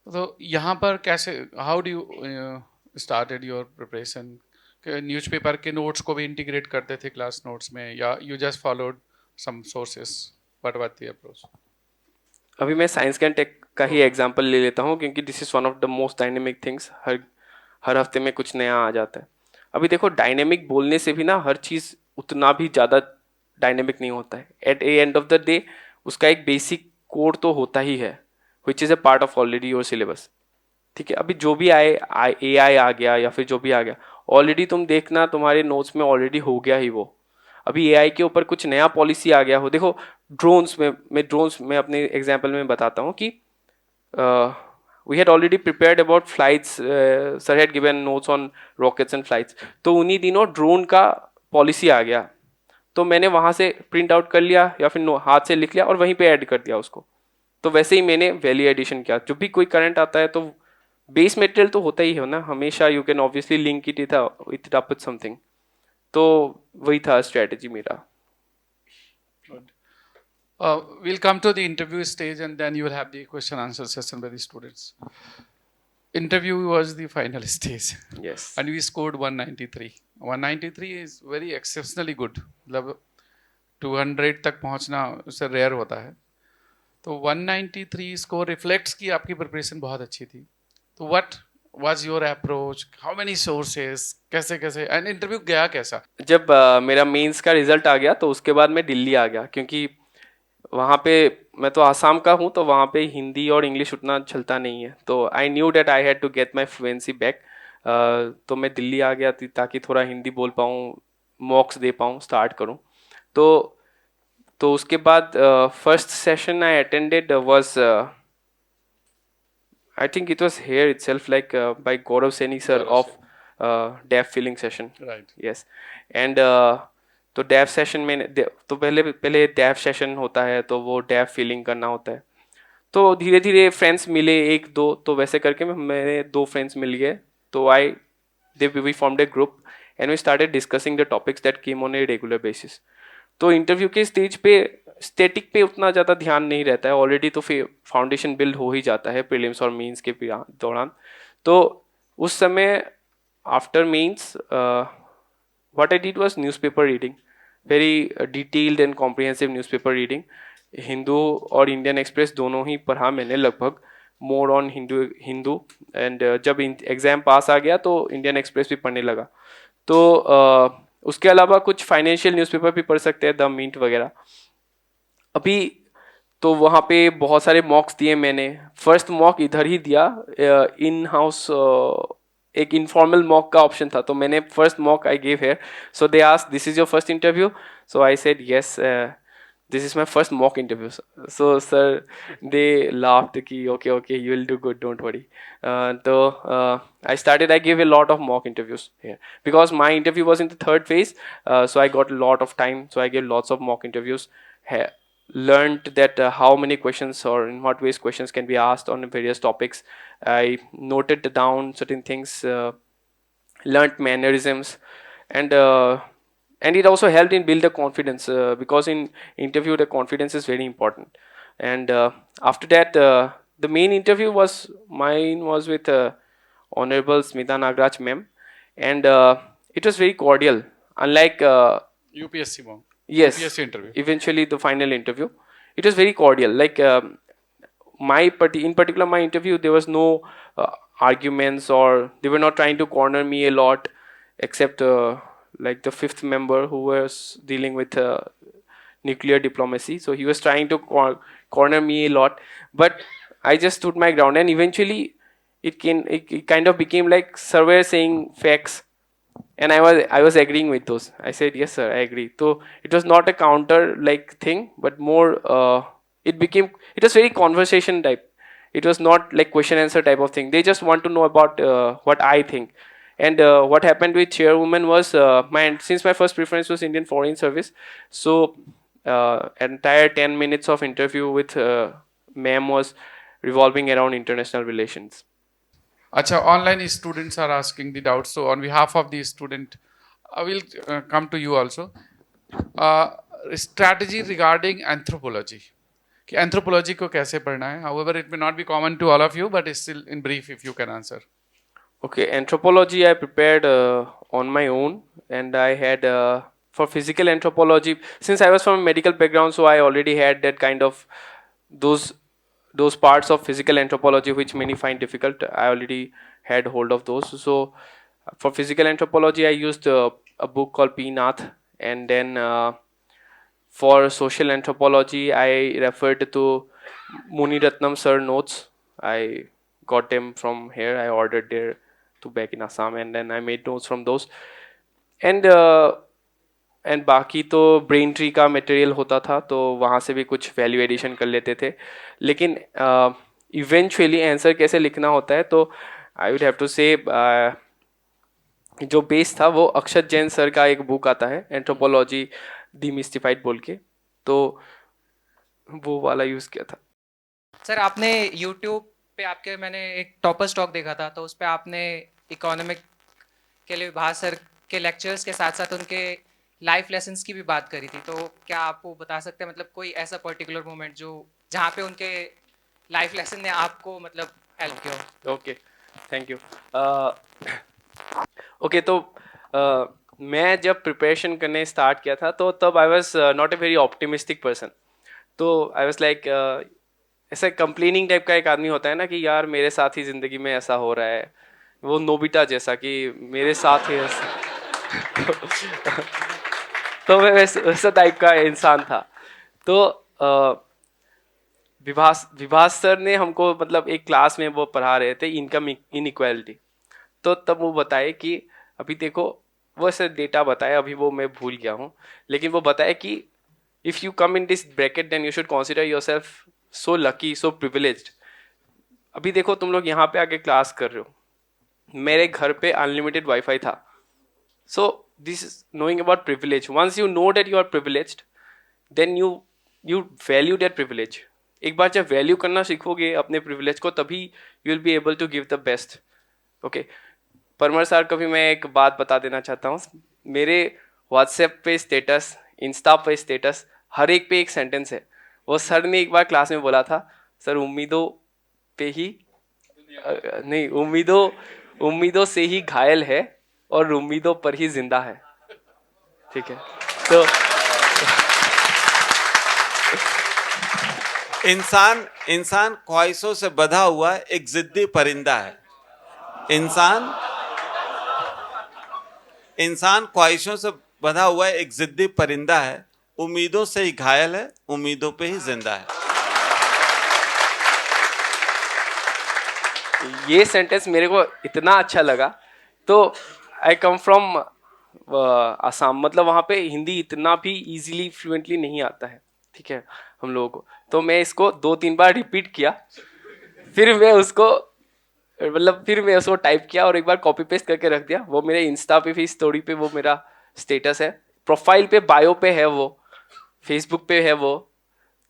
तो यहाँ पर कैसे, how do you started your preparation? Newspaper के नोट्स को भी इंटीग्रेट करते थे क्लास नोट्स में, या you just followed some sources? What was the approach? अभी मैं साइंस एंड टेक का ही एग्जांपल ले लेता हूँ, क्योंकि this is one of the most dynamic things. हर हफ्ते में कुछ नया आ जाता है। अभी देखो, डायनेमिक बोलने से भी ना हर चीज़ उतना भी ज़्यादा डायनेमिक नहीं होता है। At a end of the day उसका एक बेसिक कोड तो होता ही है, which is a part of already your syllabus. ठीक है, अभी जो भी AI आ गया या फिर जो भी आ गया, ऑलरेडी तुम देखना तुम्हारे नोट्स में ऑलरेडी हो गया ही वो। अभी AI के ऊपर कुछ नया पॉलिसी आ गया हो, देखो ड्रोन्स में, मैं अपने एग्जाम्पल में बताता हूँ कि we had already prepared about flights, sir had given notes on rockets and flights। तो उन्हीं दिनों ड्रोन का पॉलिसी आ गया, तो मैंने वहाँ से प्रिंट आउट कर लिया या फिर हाथ से लिख लिया और वहीं पे ऐड कर दिया उसको। तो वैसे ही मैंने वैल्यू एडिशन किया। जब भी कोई करंट आता है तो बेस मटेरियल तो होता ही है ना हमेशा, you can obviously link it up with something. तो वही था स्ट्रेटजी मेरा। We'll come to the interview stage and then you will have the question answer session by the students. Interview was the final stage Yes. and we scored 193. 193 is very exceptionally good. मतलब 200 तक पहुंचना उससे rare होता है. तो 193 score reflects कि आपकी preparation बहुत अच्छी थी. तो what was your approach, how many sources, कैसे कैसे एंड इंटरव्यू गया कैसा? जब मेरा मेंस का रिजल्ट आ गया तो उसके बाद मैं दिल्ली आ गया, क्योंकि वहाँ पे मैं तो आसाम का हूँ, तो वहाँ पे हिंदी और इंग्लिश उतना चलता नहीं है. तो I knew that I had to get my fluency back. तो मैं दिल्ली आ गया ताकि थोड़ा हिंदी बोल पाऊँ, मॉक्स दे पाऊँ, स्टार्ट करूँ. तो उसके बाद first session I attended was, I think it was here itself, like by Gaurav Seni sir Gaurav of DAF filling session. Right. Yes. And तो DAF session में तो पहले DAF session होता है, तो वो DAF filling करना होता है. तो धीरे धीरे फ्रेंड्स मिले एक दो, तो वैसे करके मेरे दो फ्रेंड्स मिल गए. तो we formed a group and we started discussing the topics that came on a regular basis. तो इंटरव्यू के स्टेज पे स्टैटिक पे उतना ज़्यादा ध्यान नहीं रहता है, ऑलरेडी तो फिर फाउंडेशन बिल्ड हो ही जाता है प्रीलिम्स और मेंस के दौरान. तो उस समय after mains what I did was newspaper reading, very detailed and comprehensive newspaper reading. Hindu और इंडियन एक्सप्रेस दोनों ही पढ़ा मैंने लगभग, मोर ऑन हिंदू. एंड जब एग्ज़ाम पास आ गया तो इंडियन एक्सप्रेस भी पढ़ने लगा. तो उसके अलावा कुछ फाइनेंशियल न्यूज़पेपर भी पढ़ सकते हैं, द मिंट वगैरह. अभी तो वहाँ पे बहुत सारे मॉक्स दिए मैंने. फर्स्ट मॉक इधर ही दिया, इन हाउस एक इनफॉर्मल मॉक का ऑप्शन था, तो मैंने first mock I gave here. So they asked, this is your first interview? So I said yes, this is my first mock interview. So sir, they laughed ki okay, you will do good, don't worry. I gave a lot of mock interviews here because my interview was in the third phase. So I got a lot of time, so I gave lots of mock interviews. Learned that how many questions or in what ways questions can be asked on various topics. I noted down certain things, learned mannerisms, and it also helped in build the confidence, because in interview the confidence is very important. And after that, the main interview was with Honorable Smita Nagraj ma'am, and it was very cordial, unlike UPSC mom. yes, UPSC interview. eventually the final interview. It was very cordial, like in particular my interview, there was no arguments, or they were not trying to corner me a lot, except like the fifth member who was dealing with nuclear diplomacy. So he was trying to corner me a lot, but I just stood my ground, and eventually it kind of became like surveyor saying facts, and I was agreeing with those. I said yes sir, I agree. So it was not a counter like thing, but more it was very conversation type. It was not like question answer type of thing. They just want to know about what I think. And what happened with chairwoman was, since my first preference was Indian Foreign Service, so entire 10 minutes of interview with ma'am was revolving around international relations. Acha, online students are asking the doubts. So on behalf of the student, I will come to you also. Strategy regarding anthropology. कि anthropology को कैसे पढ़ना है? However, it may not be common to all of you, but still in brief, if you can answer. Okay, anthropology I prepared on my own, and I had for physical anthropology, since I was from a medical background, so I already had that kind of those parts of physical anthropology which many find difficult. I already had hold of those. So for physical anthropology, I used a book called P. Nath, and then for social anthropology, I referred to Muni Ratnam sir notes. I got them from here. I ordered there to back in Assam, and then I made notes from those. And बाकी तो brain tree का material होता था, तो वहाँ से भी कुछ वैल्यू एडिशन कर लेते थे. लेकिन इवेंचुअली आंसर कैसे लिखना होता है, तो आई वुड हैव टू से जो बेस था वो अक्षत जैन सर का एक बुक आता है, एंथ्रोपोलॉजी डीमिस्टिफाइड बोल के, तो वो वाला यूज़ किया था. सर आपने YouTube पे आपके मैंने एक टॉपर्स टॉक देखा था, तो उस पर आपने इकोनॉमिक के लिए भास सर के लेक्चर्स के साथ साथ उनके लाइफ लेसन्स की भी बात करी थी, तो क्या आप वो बता सकते हैं मतलब कोई ऐसा पर्टिकुलर मोमेंट जो जहाँ पे उनके लाइफ लेसन ने आपको मतलब हेल्प किया हो? Okay, thank you. ओके, तो मैं जब प्रिपरेशन करने स्टार्ट किया था तो तब I was not a very optimistic person. तो आई वॉज लाइक ऐसा कंप्लेनिंग टाइप का एक आदमी होता है ना कि यार मेरे साथ ही ज़िंदगी में ऐसा हो रहा है, वो नोबिता जैसा कि मेरे साथ ही ऐसा तो मैं वैसा टाइप का इंसान था। तो विभास सर ने हमको मतलब एक क्लास में वो पढ़ा रहे थे इनकम इनइक्वालिटी। तो तब वो बताए कि अभी देखो, वो ऐसे डेटा बताया, अभी वो मैं भूल गया हूँ, लेकिन वो बताया कि if you come in this bracket then you should consider yourself so lucky, so privileged. अभी देखो तुम लोग यहाँ पे आके क्लास कर रहे हो, मेरे घर पे अनलिमिटेड वाईफाई था। So this is knowing about privilege. Once you know that you are privileged then you value that privilege. एक बार जब वैल्यू करना सीखोगे अपने प्रिविलेज को, तभी you will be able to give the best. Okay, Parmar sir को भी मैं एक बात बता देना चाहता हूँ। मेरे व्हाट्सएप पे स्टेटस, इंस्टा पे स्टेटस, हर एक पे एक सेंटेंस है। वो सर ने एक बार क्लास में बोला था, सर उम्मीदों पे ही नहीं, उम्मीदों से ही घायल है और उम्मीदों पर ही जिंदा है। ठीक है, तो इंसान ख्वाहिशों से बंधा हुआ एक जिद्दी परिंदा है। इंसान ख्वाहिशों से बंधा हुआ एक जिद्दी परिंदा है, उम्मीदों से ही घायल है, उम्मीदों पे ही जिंदा है। ये सेंटेंस मेरे को इतना अच्छा लगा। तो आई कम फ्रॉम आसाम, मतलब वहाँ पे हिंदी इतना भी इजीली फ्लुएंटली नहीं आता है, ठीक है, हम लोगों को। तो मैं इसको 2-3 बार रिपीट किया, फिर मैं उसको टाइप किया और एक बार कॉपी पेस्ट करके रख दिया। वो मेरे इंस्टा पे भी, स्टोरी पे वो मेरा स्टेटस है, प्रोफाइल पे, बायो पे है, वो फेसबुक पे है, वो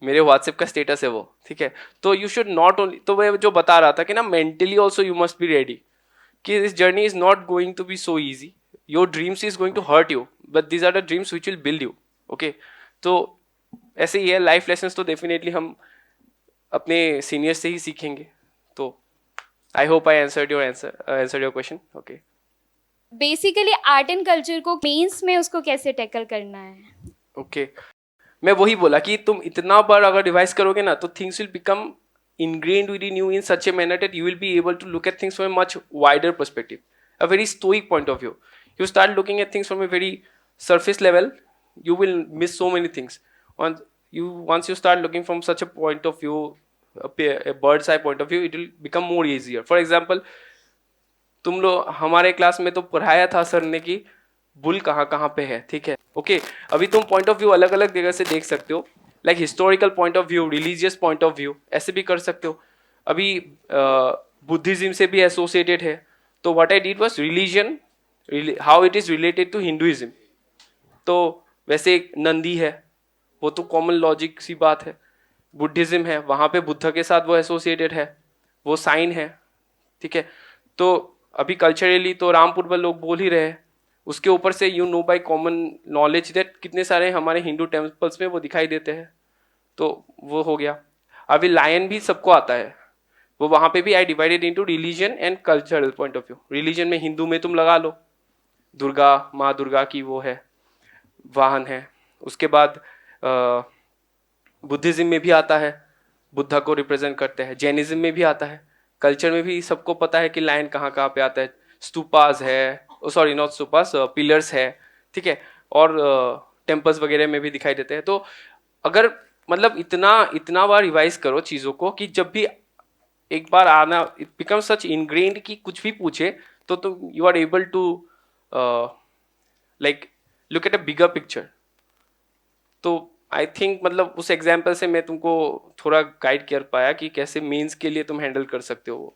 मेरे व्हाट्सएप का स्टेटस है वो। ठीक है, तो यू शुड नॉट ओनली, तो मैं जो बता रहा था कि ना mentally also you must be ready कि this journey is not going to be so easy. Your dreams is going to hurt you, but these are the dreams which will build you. Okay, तो ऐसे ही है, life lessons तो definitely हम अपने senior से ही सीखेंगे। तो I hope I answered your question. Okay, basically art and culture को मेंस में उसको कैसे टैकल करना है? ओके, मैं वही बोला कि तुम इतना बार अगर रिवाइज करोगे ना, तो things will become ingrained within you in such a manner that you will be able to look at things from a much wider perspective, a very stoic point of view. You start looking at things from a very surface level, you will miss so many things. Once you start looking from such a point of view, a bird's eye point of view, it will become more easier. For example, तुम लोग हमारे class में तो पढ़ाया था sir ने कि bull कहाँ कहाँ पे है, ठीक है, ओके। अभी तुम पॉइंट ऑफ व्यू अलग अलग जगह से देख सकते हो, like historical point of view, religious point of view, ऐसे भी कर सकते हो। अभी बुद्धिज्म से भी एसोसिएटेड है, तो what I did was religion, how it is related to Hinduism. तो वैसे एक नंदी है, वो तो कॉमन लॉजिक सी बात है। बुद्धिज्म है, वहाँ पे बुद्ध के साथ वो एसोसिएटेड है, वो साइन है, ठीक है। तो अभी कल्चरली तो राम पूर्वल लोग बोल ही रहे हैं, उसके ऊपर से you know by common knowledge that कितने सारे हमारे हिंदू टेम्पल्स में वो दिखाई देते हैं, तो वो हो गया। अभी लायन भी सबको आता है, वो वहाँ पे भी I divided into religion and cultural point of view. Religion में हिंदू में तुम लगा लो, दुर्गा, माँ दुर्गा की वो है, वाहन है। उसके बाद बुद्धिज्म में भी आता है, बुद्धा को रिप्रेजेंट करते हैं। जैनिज्म में भी आता है, कल्चर में भी सबको पता है कि लायन कहाँ कहाँ पे आता है। स्तूपास है, सॉरी नॉट स्तूपास, पिलर्स है, ठीक है, और टेम्पल्स वगैरह में भी दिखाई देते हैं। तो अगर मतलब इतना बार रिवाइज करो चीज़ों को कि जब भी एक बार आना, इट बिकम सच इनग्रेन्ड कि कुछ भी पूछे तो तुम you are able to like look at a bigger picture. तो आई थिंक मतलब उस एग्जाम्पल से मैं तुमको थोड़ा गाइड कर पाया कि कैसे मेंस के लिए तुम हैंडल कर सकते हो।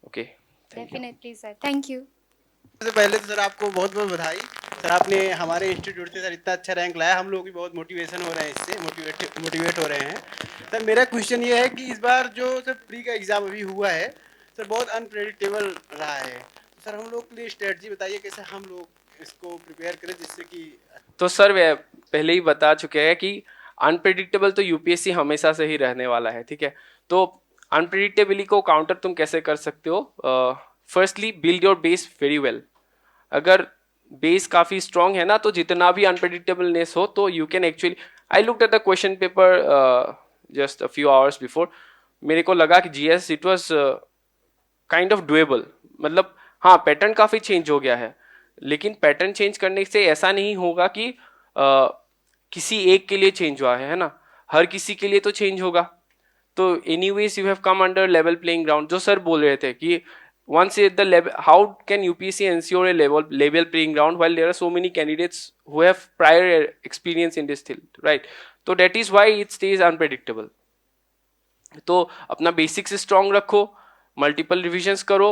Okay, definitely sir, thank you. सबसे पहले तो सर आपको बहुत बहुत बधाई सर, आपने हमारे इंस्टीट्यूट से सर इतना अच्छा रैंक लाया, हम लोग भी बहुत मोटिवेशन हो रहे हैं, इससे मोटिवेट हो रहे हैं। सर मेरा क्वेश्चन ये है कि इस बार जो सर प्री का एग्ज़ाम अभी हुआ है सर, बहुत अनप्रेडिक्टेबल रहा है। सर हम लोग के लिए स्ट्रेटजी बताइए कैसे हम लोग इसको प्रिपेयर करें जिससे कि तो सर वे पहले ही बता चुके हैं कि अनप्रेडिक्टेबल तो यूपीएससी हमेशा से ही रहने वाला है, ठीक है। तो अनप्रेडिक्टेबिलिटी को काउंटर तुम कैसे कर सकते हो? Firstly build your base very well. अगर बेस काफी स्ट्रांग है ना, तो जितना भी अनप्रेडिक्टेबलनेस हो तो you can actually, I looked at the question paper just a few hours before, मेरे को लगा कि GS it was kind of doable. मतलब हाँ, पैटर्न काफी चेंज हो गया है, लेकिन पैटर्न चेंज करने से ऐसा नहीं होगा कि किसी एक के लिए चेंज हुआ है ना, हर किसी के लिए तो चेंज होगा। तो anyways you have come under level playing ground. जो सर बोल रहे थे कि once at the level, how can UPSC ensure a level playing ground while there are so many candidates who have prior experience in this field, right? So that is why it stays unpredictable. तो अपना basics strong रखो, multiple revisions करो,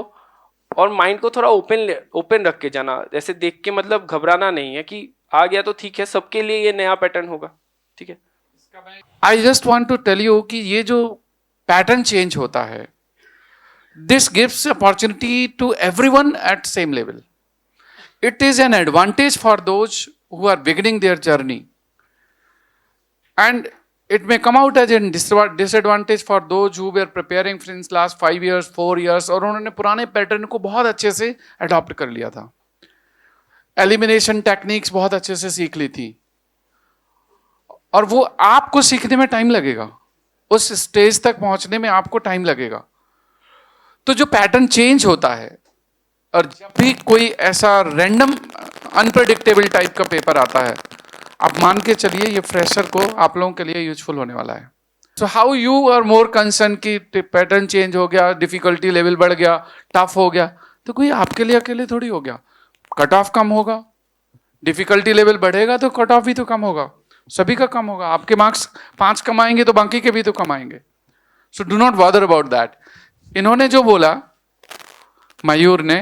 और mind को थोड़ा open रख के जाना। ऐसे देख के मतलब घबराना नहीं है कि आ गया तो ठीक है, सबके लिए ये नया पैटर्न होगा, ठीक है। I just want to tell you कि ये जो पैटर्न चेंज होता है, this gives opportunity to everyone at same level. It is an advantage for those who are beginning their journey, and it may come out as a disadvantage for those who were preparing since last 5 years 4 years और उन्होंने पुराने pattern को बहुत अच्छे से adopt कर लिया था, एलिमिनेशन टेक्निक्स बहुत अच्छे से सीख ली थी, और वो आपको सीखने में टाइम लगेगा, उस स्टेज तक पहुंचने में आपको टाइम लगेगा। तो जो पैटर्न चेंज होता है, और जब भी कोई ऐसा रैंडम अनप्रेडिक्टेबल टाइप का पेपर आता है, आप मान के चलिए ये फ्रेशर को आप लोगों के लिए यूजफुल होने वाला है। So how you are more concern कि पैटर्न चेंज हो गया, डिफिकल्टी लेवल बढ़ गया, टफ हो गया, तो कोई आपके लिए अकेले थोड़ी हो गया। कट ऑफ कम होगा, डिफिकल्टी लेवल बढ़ेगा तो कट ऑफ भी तो कम होगा, सभी का कम होगा। आपके मार्क्स 5 कम आएंगे तो बाकी के भी तो कम आएंगे। सो do not bother about that. इन्होंने जो बोला मयूर ने,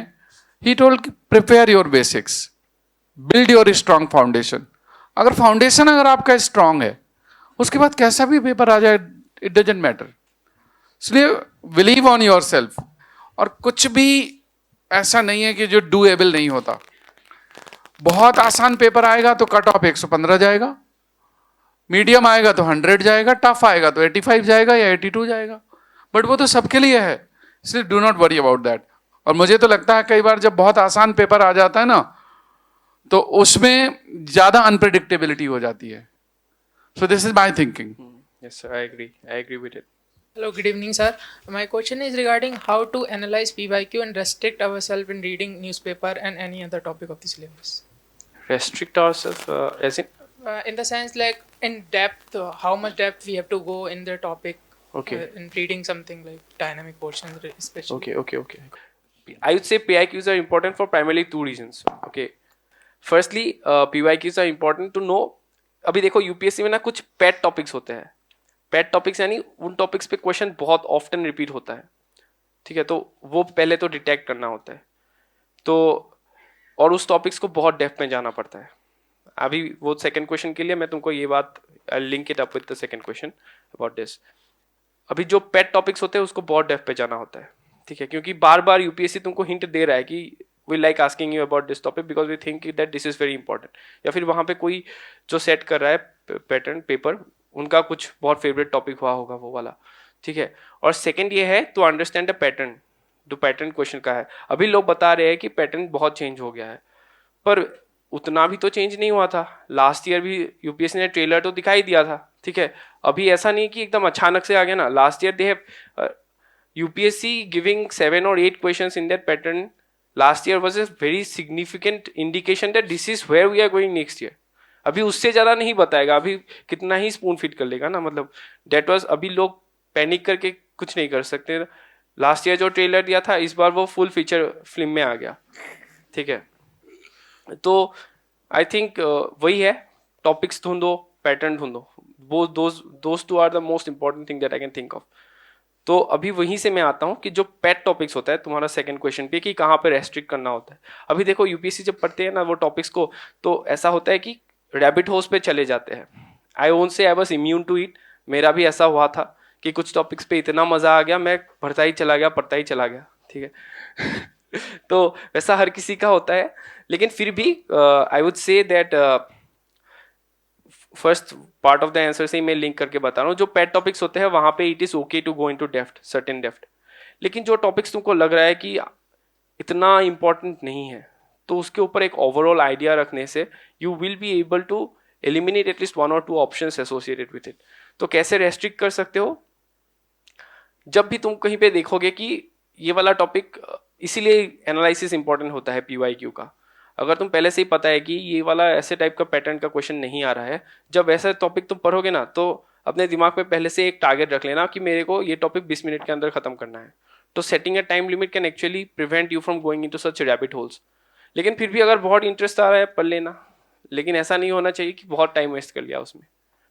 he told prepare your basics, build your strong foundation. अगर फाउंडेशन अगर आपका स्ट्रांग है, उसके बाद कैसा भी पेपर आ जाए इट डजंट मैटर। इसलिए बिलीव ऑन योर सेल्फ, और कुछ भी ऐसा नहीं है कि जो डूएबल नहीं होता। बहुत आसान पेपर आएगा तो कट ऑफ 115 जाएगा, मीडियम आएगा तो 100 जाएगा, टफ आएगा तो 85 जाएगा या 82 जाएगा, बट वो तो सबके लिए है, इसलिए do not worry about that. और मुझे तो लगता है कई बार जब बहुत आसान पेपर आ जाता है ना, तो उसमें ज्यादा अनप्रेडिक्टेबिलिटी हो जाती है। सो this is my thinking. Yes sir, I agree with it. Hello, good evening, sir. My question is regarding how to analyze PYQ and restrict ourselves in reading newspaper and any other topic of the syllabus. Restrict ourselves as In the sense, like in depth, how much depth we have to go in the topic. Okay. In reading something like dynamic portions, especially. Okay. I would say PYQs are important for primarily 2 reasons. Okay. Firstly, PYQs are important to know. अभी देखो UPSC में ना कुछ पेट topics होते हैं। पेट topics यानी उन topics पे क्वेश्चन बहुत ऑफ्टन रिपीट होता है, ठीक है। तो वो पहले तो डिटेक्ट करना होता है, तो और उस टॉपिक्स को बहुत डेप्थ में जाना पड़ता है। अभी वो सेकंड क्वेश्चन के लिए मैं तुमको ये बात link it up with the second question about this. अभी जो पेट टॉपिक्स होते हैं उसको बहुत डेप्थ पे जाना होता है, ठीक है, क्योंकि बार बार यूपीएससी तुमको हिंट दे रहा है कि we like asking you about this topic because we think that this is very important. या फिर वहाँ पे कोई जो सेट कर रहा है पैटर्न पेपर, उनका कुछ बहुत फेवरेट टॉपिक हुआ होगा वो वाला, ठीक है। और सेकेंड ये है टू अंडरस्टैंड द पैटर्न, जो पैटर्न क्वेश्चन का है। अभी लोग बता रहे हैं कि पैटर्न बहुत चेंज हो गया है, पर उतना भी तो चेंज नहीं हुआ था। लास्ट ईयर भी यूपीएससी ने ट्रेलर तो दिखाई दिया था, ठीक है। अभी ऐसा नहीं कि एकदम अचानक से आ गया ना। Last year they have UPSC giving 7 or 8 questions in that pattern last year was a very significant indication that this is where we are going next year. अभी उससे ज्यादा नहीं बताएगा, अभी कितना ही स्पून फिट कर लेगा ना, मतलब दैट वाज। अभी लोग पैनिक करके कुछ नहीं कर सकते। लास्ट ईयर जो ट्रेलर दिया था, इस बार वो फुल फीचर फिल्म में आ गया, ठीक है। तो आई थिंक वही है, टॉपिक्स ढूंढो, पैटर्न ढूंढो, वो those two are the most important thing that I can think of. तो अभी वहीं से मैं आता हूँ कि जो पेट टॉपिक्स होता है तुम्हारा सेकंड क्वेश्चन पे, कि कहाँ पे रेस्ट्रिक्ट करना होता है। अभी देखो यूपीएससी जब पढ़ते हैं ना वो टॉपिक्स को, तो ऐसा होता है कि रैबिट होल्स पे चले जाते हैं। I won't say I was immune to it, मेरा भी ऐसा हुआ था कि कुछ टॉपिक्स पे इतना मजा आ गया, मैं पढ़ता ही चला गया, ठीक है। तो वैसा हर किसी का होता है, लेकिन फिर भी I would say that first part of the answer से ही मैं लिंक करके बता रहा हूँ. जो पेट टॉपिक्स होते हैं वहां पे it is okay to go into depth, certain depth. लेकिन जो टॉपिक्स तुमको लग रहा है कि इतना इंपॉर्टेंट नहीं है, तो उसके ऊपर एक ओवरऑल आइडिया रखने से you will be able to eliminate at least 1 or 2 options associated with it. तो कैसे रेस्ट्रिक्ट कर सकते हो? जब भी तुम कहीं पे देखोगे कि ये वाला टॉपिक, इसीलिए एनालिसिस इंपॉर्टेंट होता है पीवाईक्यू का. अगर तुम पहले से ही पता है कि ये वाला ऐसे टाइप का पैटर्न का क्वेश्चन नहीं आ रहा है, जब ऐसा टॉपिक तुम पढ़ोगे ना, तो अपने दिमाग में पहले से एक टारगेट रख लेना कि मेरे को ये टॉपिक 20 मिनट के अंदर खत्म करना है. तो setting a time limit can actually prevent you from going into such rabbit holes. लेकिन फिर भी अगर बहुत इंटरेस्ट आ रहा है पढ़ लेना, लेकिन ऐसा नहीं होना चाहिए कि बहुत टाइम वेस्ट कर लिया उसमें.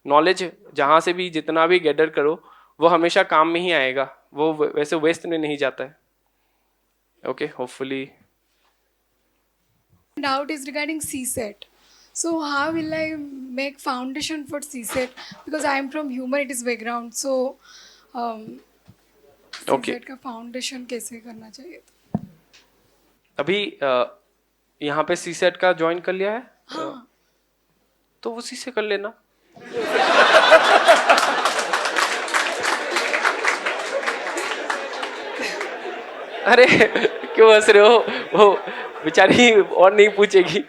नॉलेज जहाँ से भी जितना भी गैदर करो वो हमेशा काम में ही आएगा, वो वैसे वेस्ट में नहीं जाता है. Okay, hopefully. Doubt is regarding CSET. So how will I make foundation for CSET? Because I am from humanities background, so Okay. CSET का foundation कैसे करना चाहिए? अभी यहाँ पे सीसेट का ज्वाइन कर लिया है? हाँ. तो उसी से कर लेना. अरे क्यों हंस रहे हो? वो बेचारी और नहीं पूछेगी.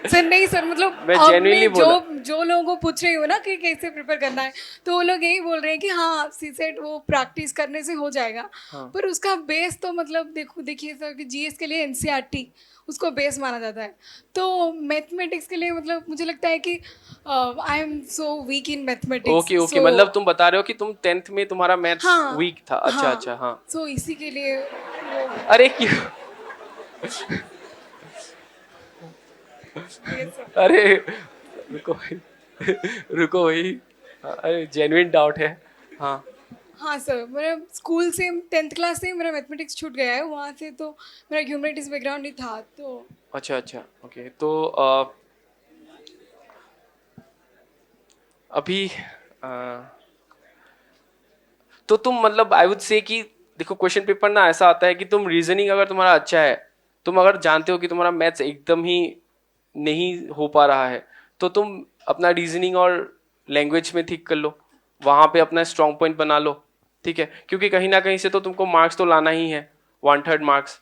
सर नहीं सर, मतलब मैं अब genuinely मैं बोला. जो लोगों को पूछ रही हूँ ना कि कैसे प्रिपेयर करना है, तो वो लोग यही बोल रहे हैं कि हाँ सीसेट वो प्रैक्टिस करने से हो जाएगा. हाँ. पर उसका बेस तो मतलब देखिए सर कि जीएस के लिए एनसीईआरटी उसको बेस माना जाता है. तो मैथमेटिक्स के लिए मतलब मुझे लगता है कि I am so weak in mathematics. Okay okay, मतलब तुम बता रहे हो कि तुम 10th में तुम्हारा मैथ्स हाँ, वीक था. अच्छा अच्छा. हाँ. सो इसी के लिए अरे क्यों? अरे रुको रुको भाई. अरे जेन्युइन डाउट है. हाँ. हाँ सर, मेरा स्कूल से 10th क्लास से मेरा मैथमेटिक्स छूट गया है. वहाँ से तो मेरा ह्यूमैनिटीज बैकग्राउंड ही था. तो अच्छा अच्छा. ओके. तो अभी तो तुम मतलब आई वुड से कि देखो क्वेश्चन पेपर ना ऐसा आता है कि तुम रीजनिंग अगर तुम्हारा अच्छा है, तुम अगर जानते हो कि तुम्हारा मैथ्स एकदम ही नहीं हो पा रहा है, तो तुम अपना रीजनिंग और लैंग्वेज में ठीक कर लो, वहाँ पे अपना स्ट्रॉन्ग पॉइंट बना लो. ठीक है, क्योंकि कहीं ना कहीं से तो तुमको मार्क्स तो लाना ही है, 1/3 मार्क्स.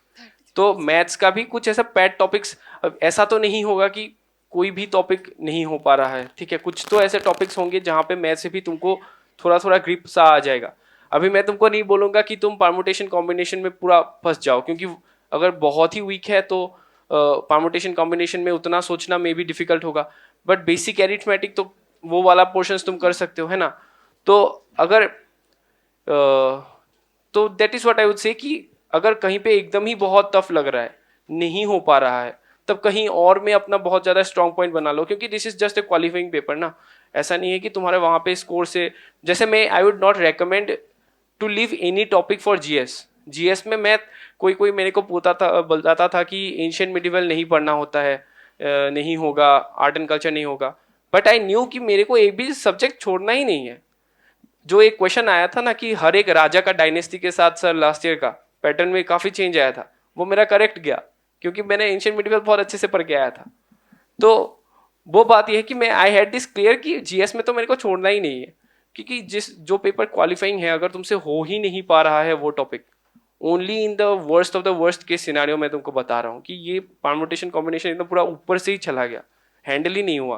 तो मैथ्स का भी कुछ ऐसा पैट टॉपिक्स, ऐसा तो नहीं होगा कि कोई भी टॉपिक नहीं हो पा रहा है. ठीक है, कुछ तो ऐसे टॉपिक्स होंगे जहाँ पे मैथ्स से भी तुमको थोड़ा थोड़ा ग्रिप सा आ जाएगा. अभी मैं तुमको नहीं बोलूंगा कि तुम परमुटेशन कॉम्बिनेशन में पूरा फंस जाओ, क्योंकि अगर बहुत ही वीक है तो परमुटेशन कॉम्बिनेशन में उतना सोचना मे भी डिफिकल्ट होगा. बट बेसिक एरिथमेटिक तो वो वाला पोर्शन तुम कर सकते हो, है ना. तो अगर तो that is what I would say कि अगर कहीं पे एकदम ही बहुत टफ लग रहा है, नहीं हो पा रहा है, तब कहीं और में अपना बहुत ज्यादा स्ट्रॉन्ग पॉइंट बना लो, क्योंकि this is just a qualifying paper ना. ऐसा नहीं है कि तुम्हारे वहां पे स्कोर से, जैसे मैं I would not recommend to leave any topic for GS में मैं कोई मेरे को बताता था कि एंशिएंट मिडिवल नहीं पढ़ना होता है, नहीं होगा, आर्ट एंड कल्चर नहीं होगा. बट आई न्यू कि मेरे को एक भी सब्जेक्ट छोड़ना ही नहीं है. जो एक क्वेश्चन आया था ना कि हर एक राजा का डायनेस्टी के साथ सर लास्ट ईयर का पैटर्न में काफी चेंज आया था, वो मेरा करेक्ट गया क्योंकि मैंने एंशिएंट मिडिवल बहुत अच्छे से पढ़ के आया था. तो वो बात यह है कि मैं आई हैड दिस क्लियर कि जीएस में तो मेरे को छोड़ना ही नहीं है, क्योंकि जो पेपर क्वालिफाइंग है, अगर तुमसे हो ही नहीं पा रहा है वो topic, only in the worst of the worst case scenario मैं तुमको बता रहा हूँ कि ये परमुटेशन कॉम्बिनेशन एकदम पूरा ऊपर से ही चला गया, हैंडल ही नहीं हुआ,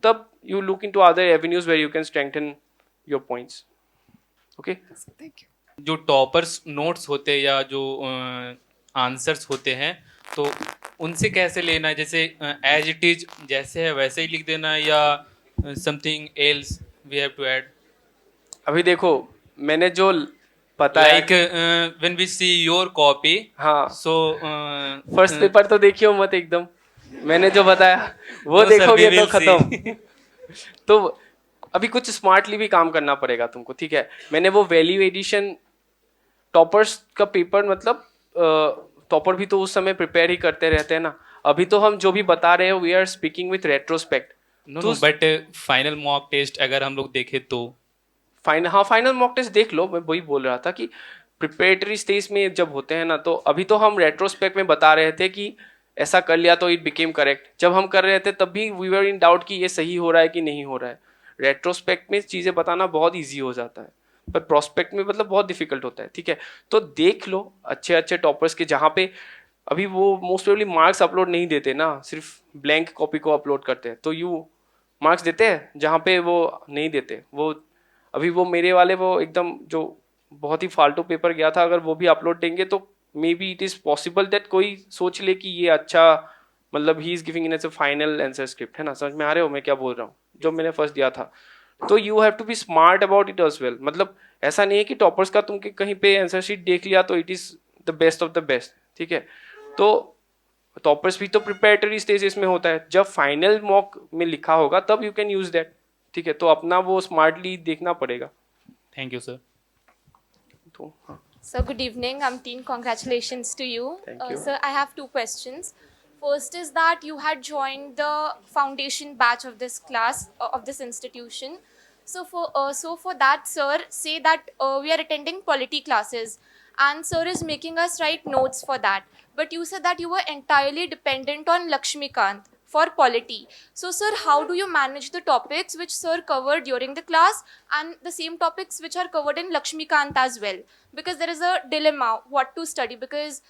तब you look into other avenues where you can strengthen your points. Okay, thank you. जो टॉपर्स नोट्स होते हैं या जो आंसर्स होते हैं, तो उनसे कैसे लेना है? जैसे एज इट इज जैसे है वैसे ही लिख देना है या something else we have to add? अभी देखो मैंने जो पता है like when we see your copy, हाँ, सो फर्स्ट पेपर तो देखियो मत एकदम, मैंने जो बताया वो देखोगे तो खत्म. तो अभी कुछ स्मार्टली भी काम करना पड़ेगा तुमको. ठीक है, मैंने वो वैल्यू एडिशन टॉपर्स का पेपर, मतलब टॉपर भी तो उस समय प्रिपेयर ही करते रहते हैं ना. अभी तो हम जो भी बता रहे हैं we are speaking with retrospect. No but final mock test अगर हम लोग देखें तो फाइनल मॉक टेस्ट देख लो. मैं वही बोल रहा था कि प्रिपरेटरी स्टेज में जब होते हैं ना, तो अभी तो हम रेट्रोस्पेक्ट में बता रहे थे कि ऐसा कर लिया तो इट बिकेम करेक्ट. जब हम कर रहे थे तब भी वी वर इन डाउट कि ये सही हो रहा है कि नहीं हो रहा है. रेट्रोस्पेक्ट में चीज़ें बताना बहुत ईजी हो जाता है, पर प्रोस्पेक्ट में मतलब बहुत डिफिकल्ट होता है. ठीक है, तो देख लो अच्छे अच्छे टॉपर्स के, जहाँ पे अभी वो मोस्ट प्रोबेबली मार्क्स अपलोड नहीं देते ना, सिर्फ ब्लैंक कॉपी को अपलोड करते हैं. तो यू मार्क्स देते हैं जहाँ पे वो नहीं देते. वो अभी वो मेरे वाले वो एकदम जो बहुत ही फालतू पेपर गया था, अगर वो भी अपलोड देंगे तो maybe it is possible that कोई सोच ले कि ये अच्छा, मतलब he is giving in as a final answer script, है ना. समझ में आ रहे हो मैं क्या बोल रहा हूँ, जो मैंने फर्स्ट दिया था. तो you have to be smart about it as well. मतलब ऐसा नहीं है कि टॉपर्स का तुम कहीं पे आंसर शीट देख लिया तो it is the best of the best. ठीक है, तो टॉपर्स भी तो प्रिपरेटरी स्टेजेस में होता है. जब फाइनल मॉक में लिखा होगा तब यू कैन यूज दैट. ठीक है, तो अपना वो स्मार्टली देखना पड़ेगा. Thank you sir. तो हाँ. So good evening, Amteen. Congratulations to you. Thank you. Sir, I have two questions. First is that you had joined the foundation batch of this class, of this institution. So for that, sir, say that we are attending polity classes and sir is making us write notes for that. But you said that you were entirely dependent on Lakshmikant for polity. So sir, how do you manage the topics which sir covered during the class and the same topics which are covered in Lakshmikant as well? Because there is a dilemma what to study, because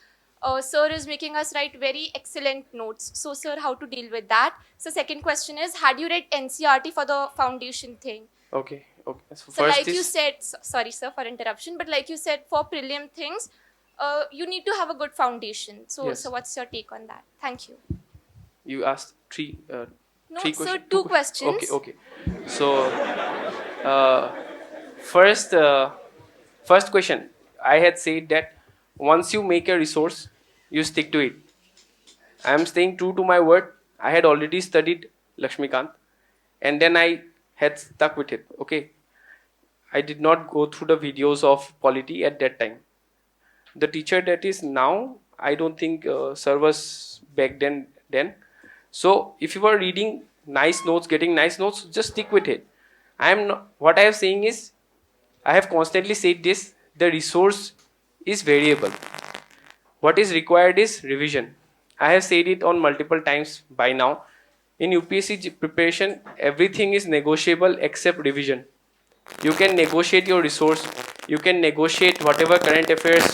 sir is making us write very excellent notes. So sir, how to deal with that? So second question is, had you read NCRT for the foundation thing? Okay. So So first like you is, said, sorry sir for interruption, but like you said, for prelim things, you need to have a good foundation. So Yes. so what's your take on that? Thank you. you asked three No, three sir, questions. two questions. Okay. So first first question, I had said that once you make a resource, you stick to it. I am staying true to my word. I had already studied Lakshmikant and then I had stuck with it. Okay, I did not go through the videos of polity at that time. The teacher that is now, I don't think sir was back then. So if you are reading nice notes, getting nice notes, just stick with it. I am not, what I am saying is, I have constantly said this, the resource is variable. What is required is revision. I have said it on multiple times by now. In UPSC preparation, everything is negotiable except revision. You can negotiate your resource. You can negotiate whatever current affairs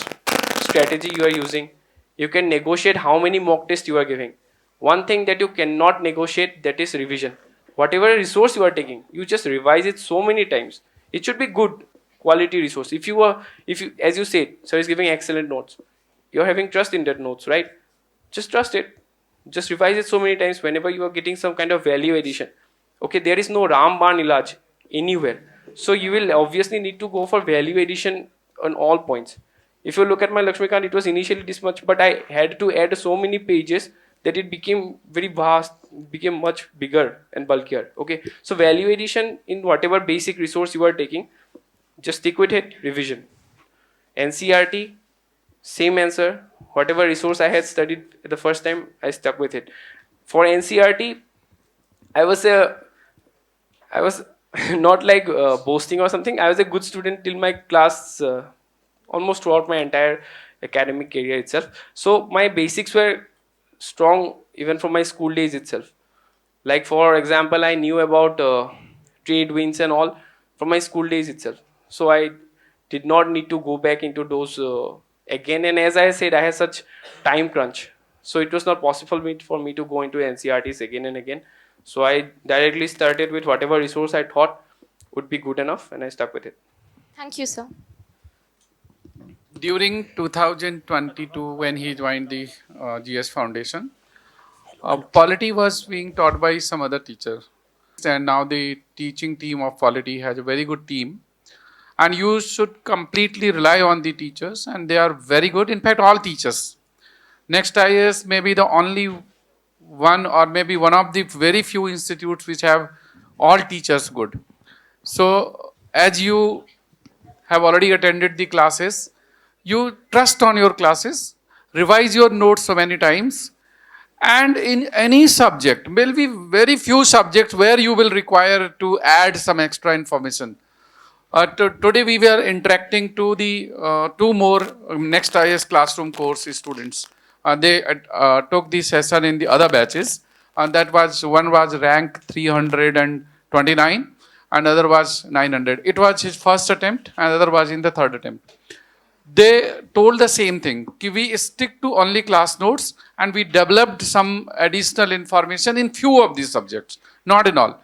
strategy you are using. You can negotiate how many mock tests you are giving. One thing that you cannot negotiate, that is revision. Whatever resource you are taking, you just revise it so many times. It should be good quality resource. If you, as you said, sir is giving excellent notes, you are having trust in that notes, right? Just trust it. Just revise it so many times whenever you are getting some kind of value addition. Okay, there is no Ramban Ilaj anywhere. So you will obviously need to go for value addition on all points. If you look at my Lakshmikant, it was initially this much, but I had to add so many pages that it became very vast, became much bigger and bulkier. Okay, so value addition in whatever basic resource you are taking, just stick with it, revision. NCRT, same answer. Whatever resource I had studied the first time, I stuck with it. For NCRT, I was not like boasting or something. I was a good student till my class, almost throughout my entire academic career itself. So my basics were strong even from my school days itself. Like for example, I knew about trade winds and all from my school days itself. So I did not need to go back into those again. And as I said, I had such time crunch. So it was not possible for me to go into NCRTs again and again. So I directly started with whatever resource I thought would be good enough, and I stuck with it. Thank you, sir. During 2022, when he joined the GS Foundation, polity was being taught by some other teacher. And now the teaching team of polity has a very good team. And you should completely rely on the teachers, and they are very good. In fact, all teachers. Next IAS may be the only one, or maybe one of the very few institutes which have all teachers good. So as you have already attended the classes, you trust on your classes, revise your notes so many times, and in any subject, will be very few subjects where you will require to add some extra information. Today we were interacting to the two more next IS classroom course students. They took the session in the other batches, and that was one was rank 329 and other was 900. It was his first attempt and other was in the third attempt. They told the same thing कि we stick to only class notes and we developed some additional information in few of these subjects, not in all.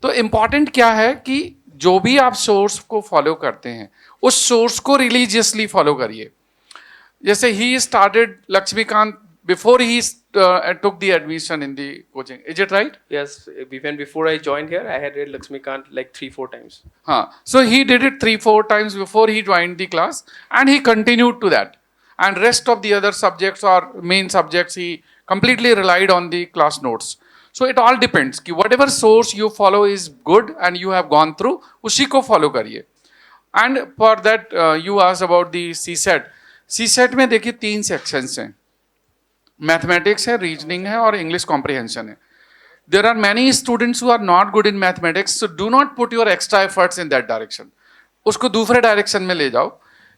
तो important क्या है कि जो भी आप source को follow करते हैं उस सोर्स को रिलीजियसली फॉलो करिए. जैसे ही started Laxmikant before he took the admission in the coaching, is it right? Yes, even before I joined here, I had read Lakshmikant like 3-4 times. So he did it 3-4 times before he joined the class, and he continued to that. And rest of the other subjects or main subjects, he completely relied on the class notes. So it all depends कि whatever source you follow is good and you have gone through, उसी को follow करिए. And for that you asked about the CSET. CSET में देखिए 3 sections हैं. Mathematics है, reasoning है और इंग्लिश कॉम्प्रिहेंशन है. There are many students who are not good in mathematics, so do not put your extra efforts in that direction. उसको दूसरे direction में ले जाओ.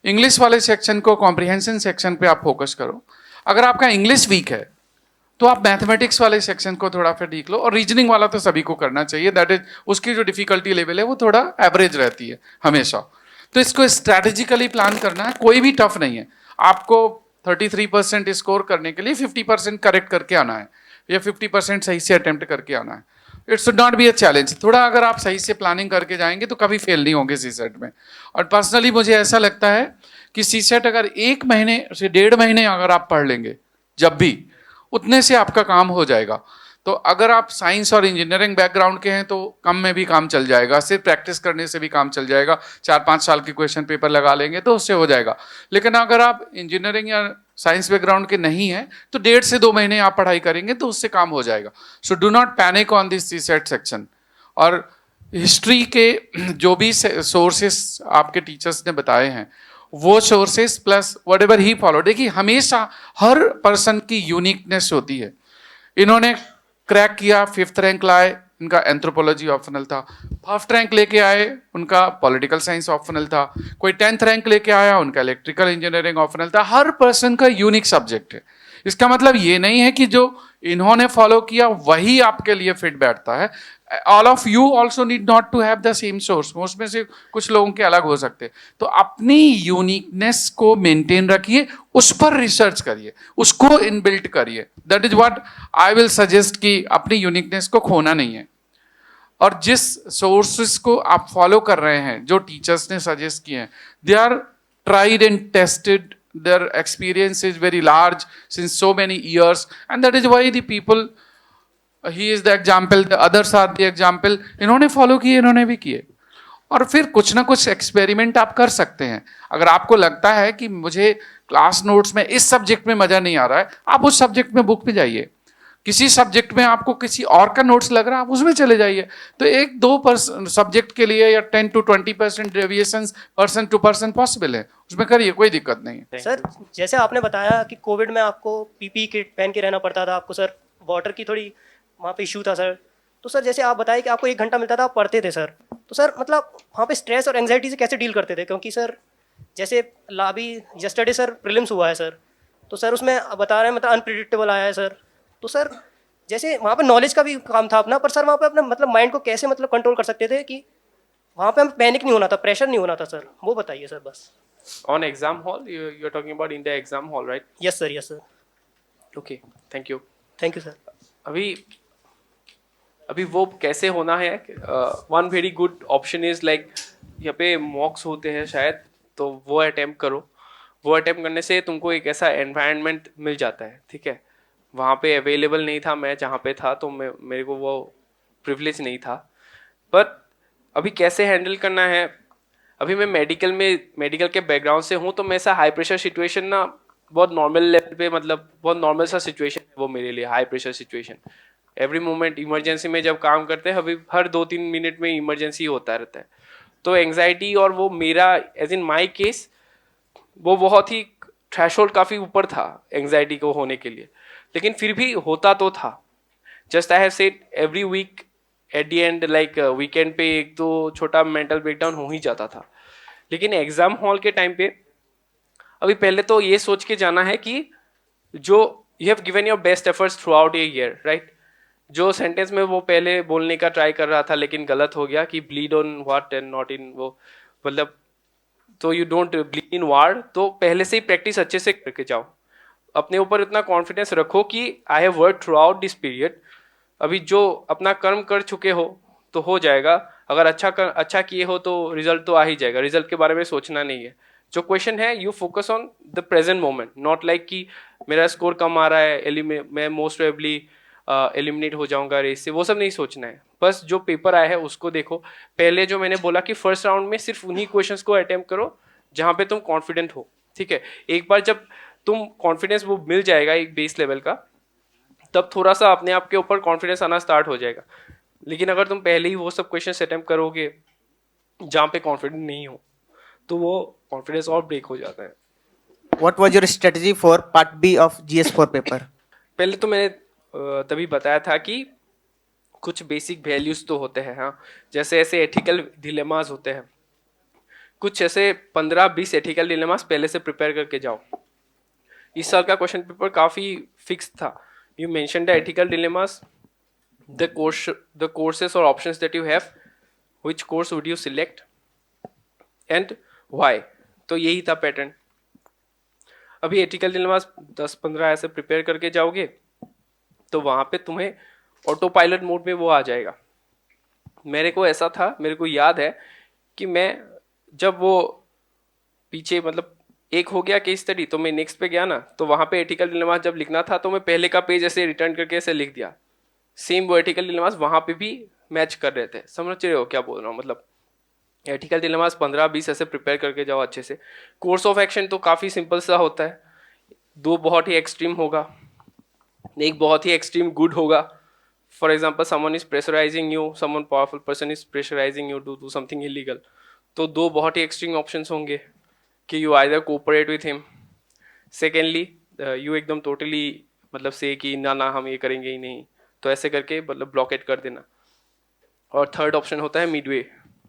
इंग्लिश वाले सेक्शन को कॉम्प्रिहेंशन सेक्शन पे आप फोकस करो. अगर आपका इंग्लिश वीक है तो आप मैथमेटिक्स वाले सेक्शन को थोड़ा फिर देख लो. और रीजनिंग वाला तो सभी को करना चाहिए, दैट इज उसकी जो डिफिकल्टी लेवल है वो थोड़ा एवरेज रहती है हमेशा. तो इसको स्ट्रैटेजिकली प्लान करना है, कोई भी टफ नहीं है. आपको 33% स्कोर करने के लिए 50% करेक्ट करके आना है या 50% सही से अटेम्प्ट करके आना है. It should not be a challenge. थोड़ा अगर आप सही से प्लानिंग करके जाएंगे तो कभी फेल नहीं होंगे सीसेट में. और पर्सनली मुझे ऐसा लगता है कि सीसेट अगर 1 महीने से 1.5 महीने अगर आप पढ़ लेंगे जब भी, उतने से आपका काम हो जाएगा. तो अगर आप साइंस और इंजीनियरिंग बैकग्राउंड के हैं तो कम में भी काम चल जाएगा, सिर्फ प्रैक्टिस करने से भी काम चल जाएगा. 4-5 साल के क्वेश्चन पेपर लगा लेंगे तो उससे हो जाएगा. लेकिन अगर आप इंजीनियरिंग या साइंस बैकग्राउंड के नहीं हैं तो 1.5 से 2 महीने आप पढ़ाई करेंगे तो उससे काम हो जाएगा. सो do not panic on this CSAT section. और हिस्ट्री के जो भी सोर्सेस आपके टीचर्स ने बताए हैं वो sources plus what ever he follow. देखिए हमेशा हर पर्सन की यूनिकनेस होती है. इन्होंने क्रैक किया, 5th रैंक लाए, इनका एंथ्रोपोलॉजी ऑप्शनल था. 1st रैंक लेके आए, उनका पॉलिटिकल साइंस ऑप्शनल था. कोई 10th रैंक लेके आया, उनका इलेक्ट्रिकल इंजीनियरिंग ऑप्शनल था. हर पर्सन का यूनिक सब्जेक्ट है. इसका मतलब ये नहीं है कि जो इन्होंने फॉलो किया वही आपके लिए फिट बैठता है. All of you also need not to have the same source. उसमें से कुछ लोगों के अलग हो सकते हैं. तो अपनी यूनिकनेस को मेंटेन रखिए, उस पर रिसर्च करिए, उसको इनबिल्ट करिए. That is what I will suggest कि अपनी यूनिकनेस को खोना नहीं है. और जिस सोर्सेस को आप फॉलो कर रहे हैं, जो टीचर्स ने सजेस्ट किए हैं, they are tried and tested. Their experience is very large since so many years, and that is why the people, he is the example, the others are the example. इन्होंने follow किए, इन्होंने भी किए. और फिर कुछ ना कुछ एक्सपेरिमेंट आप कर सकते हैं. अगर आपको लगता है कि मुझे क्लास नोट्स में इस सब्जेक्ट में मजा नहीं आ रहा है, आप उस सब्जेक्ट में बुक पे जाइए. किसी सब्जेक्ट में आपको किसी और का नोट्स लग रहा है, आप उसमें चले जाइए. तो 1-2 सब्जेक्ट के लिए या 10 to 20% deviations person to person possible है, उसमें करिए, कोई दिक्कत नहीं है. सर जैसे आपने बताया कि कोविड में आपको पीपी किट पहन के रहना पड़ता था, आपको सर वाटर की थोड़ी वहाँ पे इशू था सर. तो सर जैसे आप बताए कि आपको 1 घंटा मिलता था, आप पढ़ते थे सर. तो सर मतलब वहाँ पे स्ट्रेस और एंग्जाइटी से कैसे डील करते थे? क्योंकि सर जैसे अभी यस्टरडे सर प्रीलिम्स हुआ है सर, तो सर उसमें बता रहे हैं मतलब अनप्रिडिक्टेबल आया है सर. तो सर जैसे वहाँ पे नॉलेज का भी काम था अपना, पर सर वहाँ पे अपने मतलब माइंड को कैसे मतलब कंट्रोल कर सकते थे कि वहाँ पे हम पैनिक नहीं होना था, प्रेशर नहीं होना था सर, वो बताइए सर बस. On exam hall, you're talking about in the exam hall, right? Yes sir, yes sir. Okay, thank you. Thank you sir. अभी वो कैसे होना है? One very good option is like यहाँ पे मॉक्स होते हैं शायद, तो वो अटेम्प्ट करो. वो अटेम्प्ट करने से तुमको एक ऐसा एनवायरनमेंट मिल जाता है, ठीक है. वहाँ पे अवेलेबल नहीं था, मैं जहाँ पे था तो मेरे को वो प्रिविलेज नहीं था. पर अभी कैसे हैंडल करना है? अभी मैं मेडिकल के बैकग्राउंड से हूँ, तो मैं ऐसा हाई प्रेशर सिचुएशन ना बहुत नॉर्मल लेवल पे, मतलब बहुत नॉर्मल सा सिचुएशन है वो मेरे लिए, high pressure situation. Every moment emergency में जब काम करते हैं, अभी हर 2-3 मिनट में इमरजेंसी होता रहता है. तो एंग्जाइटी और वो मेरा एज इन माई केस वो बहुत ही थ्रेशोल्ड काफ़ी ऊपर था एंग्जाइटी को होने के लिए, लेकिन फिर भी होता तो था. Just I have said every week at the end like weekend पे एक तो छोटा मेंटल ब्रेकडाउन हो ही जाता था। लेकिन एग्जाम हॉल के टाइम पे अभी पहले तो ये सोच के जाना है कि जो you have given your best efforts through out a year, right. जो सेंटेंस में वो पहले बोलने का ट्राई कर रहा था लेकिन गलत हो गया कि bleed on what and not in, वो मतलब तो यू डोंट ब्लीड इन वार, तो पहले से ही प्रैक्टिस अच्छे से करके जाओ। अपने ऊपर इतना कॉन्फिडेंस रखो कि I have work through out this period. अभी जो अपना कर्म कर चुके हो तो हो जाएगा, अगर अच्छा किए हो तो रिजल्ट तो आ ही जाएगा, रिजल्ट के बारे में सोचना नहीं है। जो क्वेश्चन है you focus on the present moment, not like कि मेरा स्कोर कम आ रहा है, मैं मोस्ट प्रोबेबली एलिमिनेट हो जाऊंगा रेस से, वो सब नहीं सोचना है। बस जो पेपर आया है उसको देखो। पहले जो मैंने बोला कि फर्स्ट राउंड में सिर्फ उन्हीं क्वेश्चंस को अटेम्प्ट करो जहां पे तुम कॉन्फिडेंट हो, ठीक है। एक बार जब तुम कॉन्फिडेंस वो मिल जाएगा एक बेस लेवल का, तब थोड़ा सा अपने आप के ऊपर कॉन्फिडेंस आना स्टार्ट हो जाएगा। लेकिन अगर तुम पहले ही वो सब क्वेश्चन अटेम्प्ट करोगे जहाँ पे कॉन्फिडेंट नहीं हो तो वो कॉन्फिडेंस और ब्रेक हो जाता है। What was your strategy for part B of GS4 paper? पहले तो मैंने तभी बताया था कि कुछ बेसिक वैल्यूज तो होते हैं, हाँ, जैसे ऐसे एथिकल डिलेमास होते हैं, कुछ ऐसे 15-20 एथिकल डिलेमास पहले से प्रिपेयर करके जाओ। इस साल का क्वेश्चन पेपर काफी फिक्स था। You mention the ethical dilemmas, the courses और options that you have, which course would you select and why, तो यही था पैटर्न। अभी एथिकल डिलेमास 10-15 ऐसे प्रिपेयर करके जाओगे तो वहां पे तुम्हें ऑटो पायलट मोड में वो आ जाएगा। मेरे को ऐसा था, मेरे को याद है कि मैं जब वो पीछे मतलब एक हो गया केस स्टडी तो मैं नेक्स्ट पे गया ना, तो वहां पे एथिकल डिलेमास जब लिखना था तो मैं पहले का पेज ऐसे रिटर्न करके ऐसे लिख दिया। सेम वो एथिकल डिलेमास वहां पे भी मैच कर रहे थे। समझ रहे हो क्या बोल रहा हूँ? मतलब एथिकल डिलेमास 15-20 ऐसे प्रिपेयर करके जाओ अच्छे से। कोर्स ऑफ एक्शन तो काफी सिंपल सा होता है, दो बहुत ही एक्सट्रीम होगा, एक बहुत ही एक्सट्रीम गुड होगा। For example someone is pressurising you, someone powerful person is pressurising you to do something illegal, तो दो बहुत ही एक्सट्रीम ऑप्शंस होंगे कि you either cooperate with him, secondly you एकदम टोटली मतलब से कि ना ना हम ये करेंगे ही नहीं, तो ऐसे करके मतलब ब्लॉकेट कर देना। और थर्ड ऑप्शन होता है मिडवे,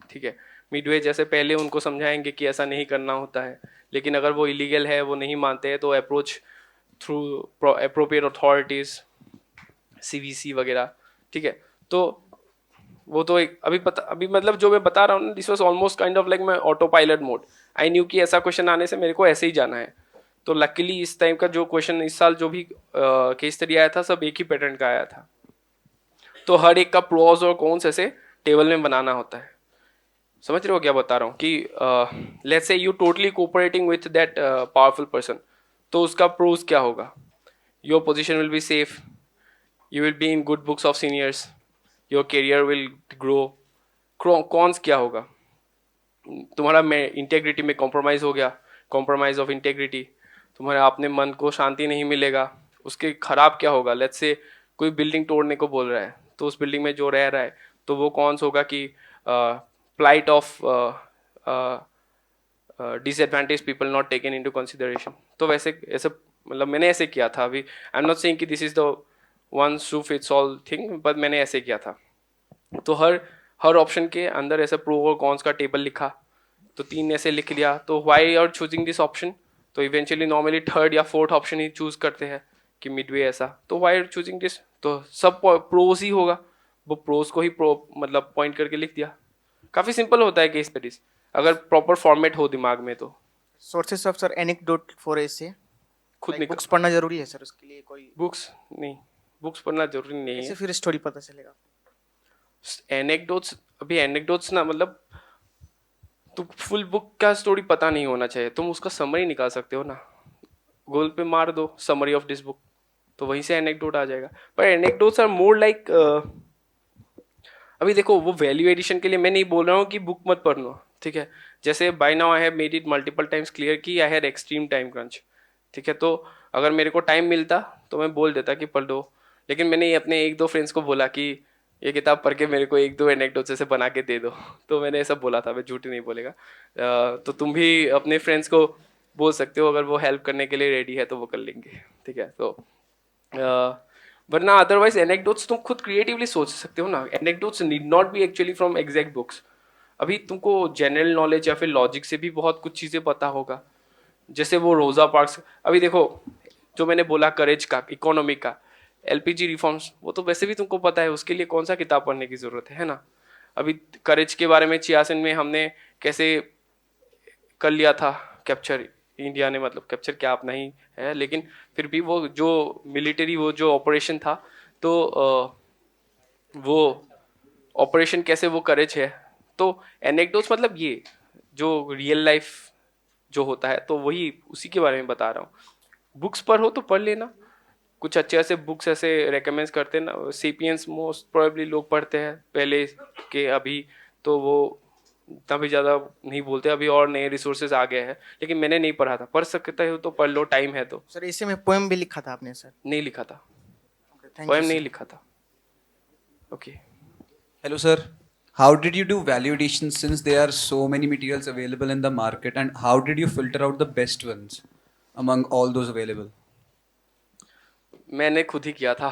ठीक है। मिडवे जैसे पहले उनको समझाएंगे कि ऐसा नहीं करना होता है, लेकिन अगर वो इलीगल है, वो नहीं मानते हैं, तो approach through appropriate authorities, CVC वगैरह, ठीक है। तो वो तो एक अभी मतलब जो मैं बता रहा हूँ, this was almost kind of like my auto pilot mode. I knew कि ऐसा क्वेश्चन आने से मेरे को ऐसे ही जाना है। तो लकीली इस टाइम का जो क्वेश्चन इस साल जो भी केस स्टडी आया था सब एक ही पैटर्न का आया था। तो हर एक का प्रोज और कॉन्स ऐसे टेबल में बनाना होता है। समझ रहे हो क्या बता रहा हूँ कि let's say you totally cooperating with that powerful person, तो उसका प्रोज क्या होगा? Your position will be safe, you will be in good books of seniors, your career will grow. Cons क्या होगा? तुम्हारा इंटेग्रिटी में कॉम्प्रोमाइज हो गया, कॉम्प्रोमाइज ऑफ इंटेग्रिटी, तुम्हारे अपने मन को शांति नहीं मिलेगा। उसके खराब क्या होगा? लेट्स से कोई बिल्डिंग तोड़ने को बोल रहा है, तो उस बिल्डिंग में जो रह रहा है, तो वो कौन होगा कि plight of disadvantaged people not taken into consideration। तो वैसे ऐसे मतलब मैंने ऐसे किया था। अभी आई एम नॉट सेइंग कि this is the one shoe fits all thing, but मैंने ऐसे किया था। तो हर ऑप्शन के अंदर ऐसे प्रो और कॉन्स का टेबल लिखा, तो 3 ऐसे लिख लिया। तो why are choosing this option, तो इवेंचुअली नॉर्मली 3rd या 4th ऑप्शन ही चूज करते हैं कि मिडवे ऐसा, तो व्हाई आर चूजिंग दिस, तो सब प्रोज ही होगा, वो प्रोज को ही मतलब पॉइंट करके लिख दिया। काफी सिंपल होता है केस स्टडीज अगर प्रॉपर फॉर्मेट हो दिमाग में। तो sources of sir anecdote for ऐसे खुद like बुक्स पढ़ना जरूरी है सर उसके लिए? कोई बुक्स नहीं, बुक्स पढ़ना जरूरी नहीं है। कैसे फिर स्टोरी पता चलेगा? एनेक्डोट्स, अभी एनेक्डोट्स ना मतलब तुम फुल बुक का स्टोरी पता नहीं होना चाहिए, तुम उसका समरी निकाल सकते हो ना, गूगल पे मार दो समरी ऑफ दिस बुक, तो वहीं से एनेक्डोट आ जाएगा। पर एनेक्डोट्स आर मोर लाइक अभी देखो वो वैल्यू एडिशन के लिए मैं नहीं बोल रहा हूँ कि बुक मत पढ़ना, ठीक है। जैसे by now I have made it multiple times clear कि I had extreme time crunch, ठीक है। तो अगर मेरे को टाइम मिलता तो मैं बोल देता कि पढ़ लो, लेकिन मैंने अपने 1-2 फ्रेंड्स को बोला कि ये किताब पढ़ के मेरे को 1-2 एनेक्डोट्स ऐसे बना के दे दो, तो मैंने ऐसा बोला था, मैं झूठ नहीं बोलेगा। तो तुम भी अपने फ्रेंड्स को बोल सकते हो, अगर वो हेल्प करने के लिए रेडी है तो वो कर लेंगे, ठीक है। तो वरना अदरवाइज एनेक्डोट्स तुम खुद क्रिएटिवली सोच सकते हो ना. Anecdotes need not be actually from exact books. अभी तुमको जनरल नॉलेज या फिर लॉजिक से भी बहुत कुछ चीज़ें पता होगा. जैसे वो रोजा पार्क्स, अभी देखो जो मैंने बोला करेज का, इकोनॉमी का, एलपीजी रिफॉर्म्स, वो तो वैसे भी तुमको पता है, उसके लिए कौन सा किताब पढ़ने की जरूरत है ना. अभी करेज के बारे में 86 में हमने कैसे कर लिया था कैप्चर, इंडिया ने, मतलब कैप्चर क्या अपना ही है, लेकिन फिर भी वो जो मिलिट्री वो जो ऑपरेशन था, तो वो ऑपरेशन कैसे वो करेज है. तो एनेक्डोट्स मतलब ये जो रियल लाइफ जो होता है, तो वही उसी के बारे में बता रहा हूँ. बुक्स पर हो तो पढ़ लेना, कुछ अच्छे ऐसे बुक्स ऐसे रेकमेंड करते हैं ना. सेपियंस मोस्ट प्रोबेबली लोग पढ़ते हैं पहले के, अभी तो वो इतना भी ज़्यादा नहीं बोलते, अभी और नए रिसोर्सेज आ गए हैं, लेकिन मैंने नहीं पढ़ा था. पढ़ सकते हो तो पढ़ लो, टाइम है तो. सर इसी में पोएम भी लिखा था आपने सर? नहीं लिखा था, थैंक पोएम यू नहीं लिखा था. Okay. Hello, sir. How did you do value addition since there are so many materials available in the market, and how did you filter out the best ones among all those available? मैंने खुद ही किया था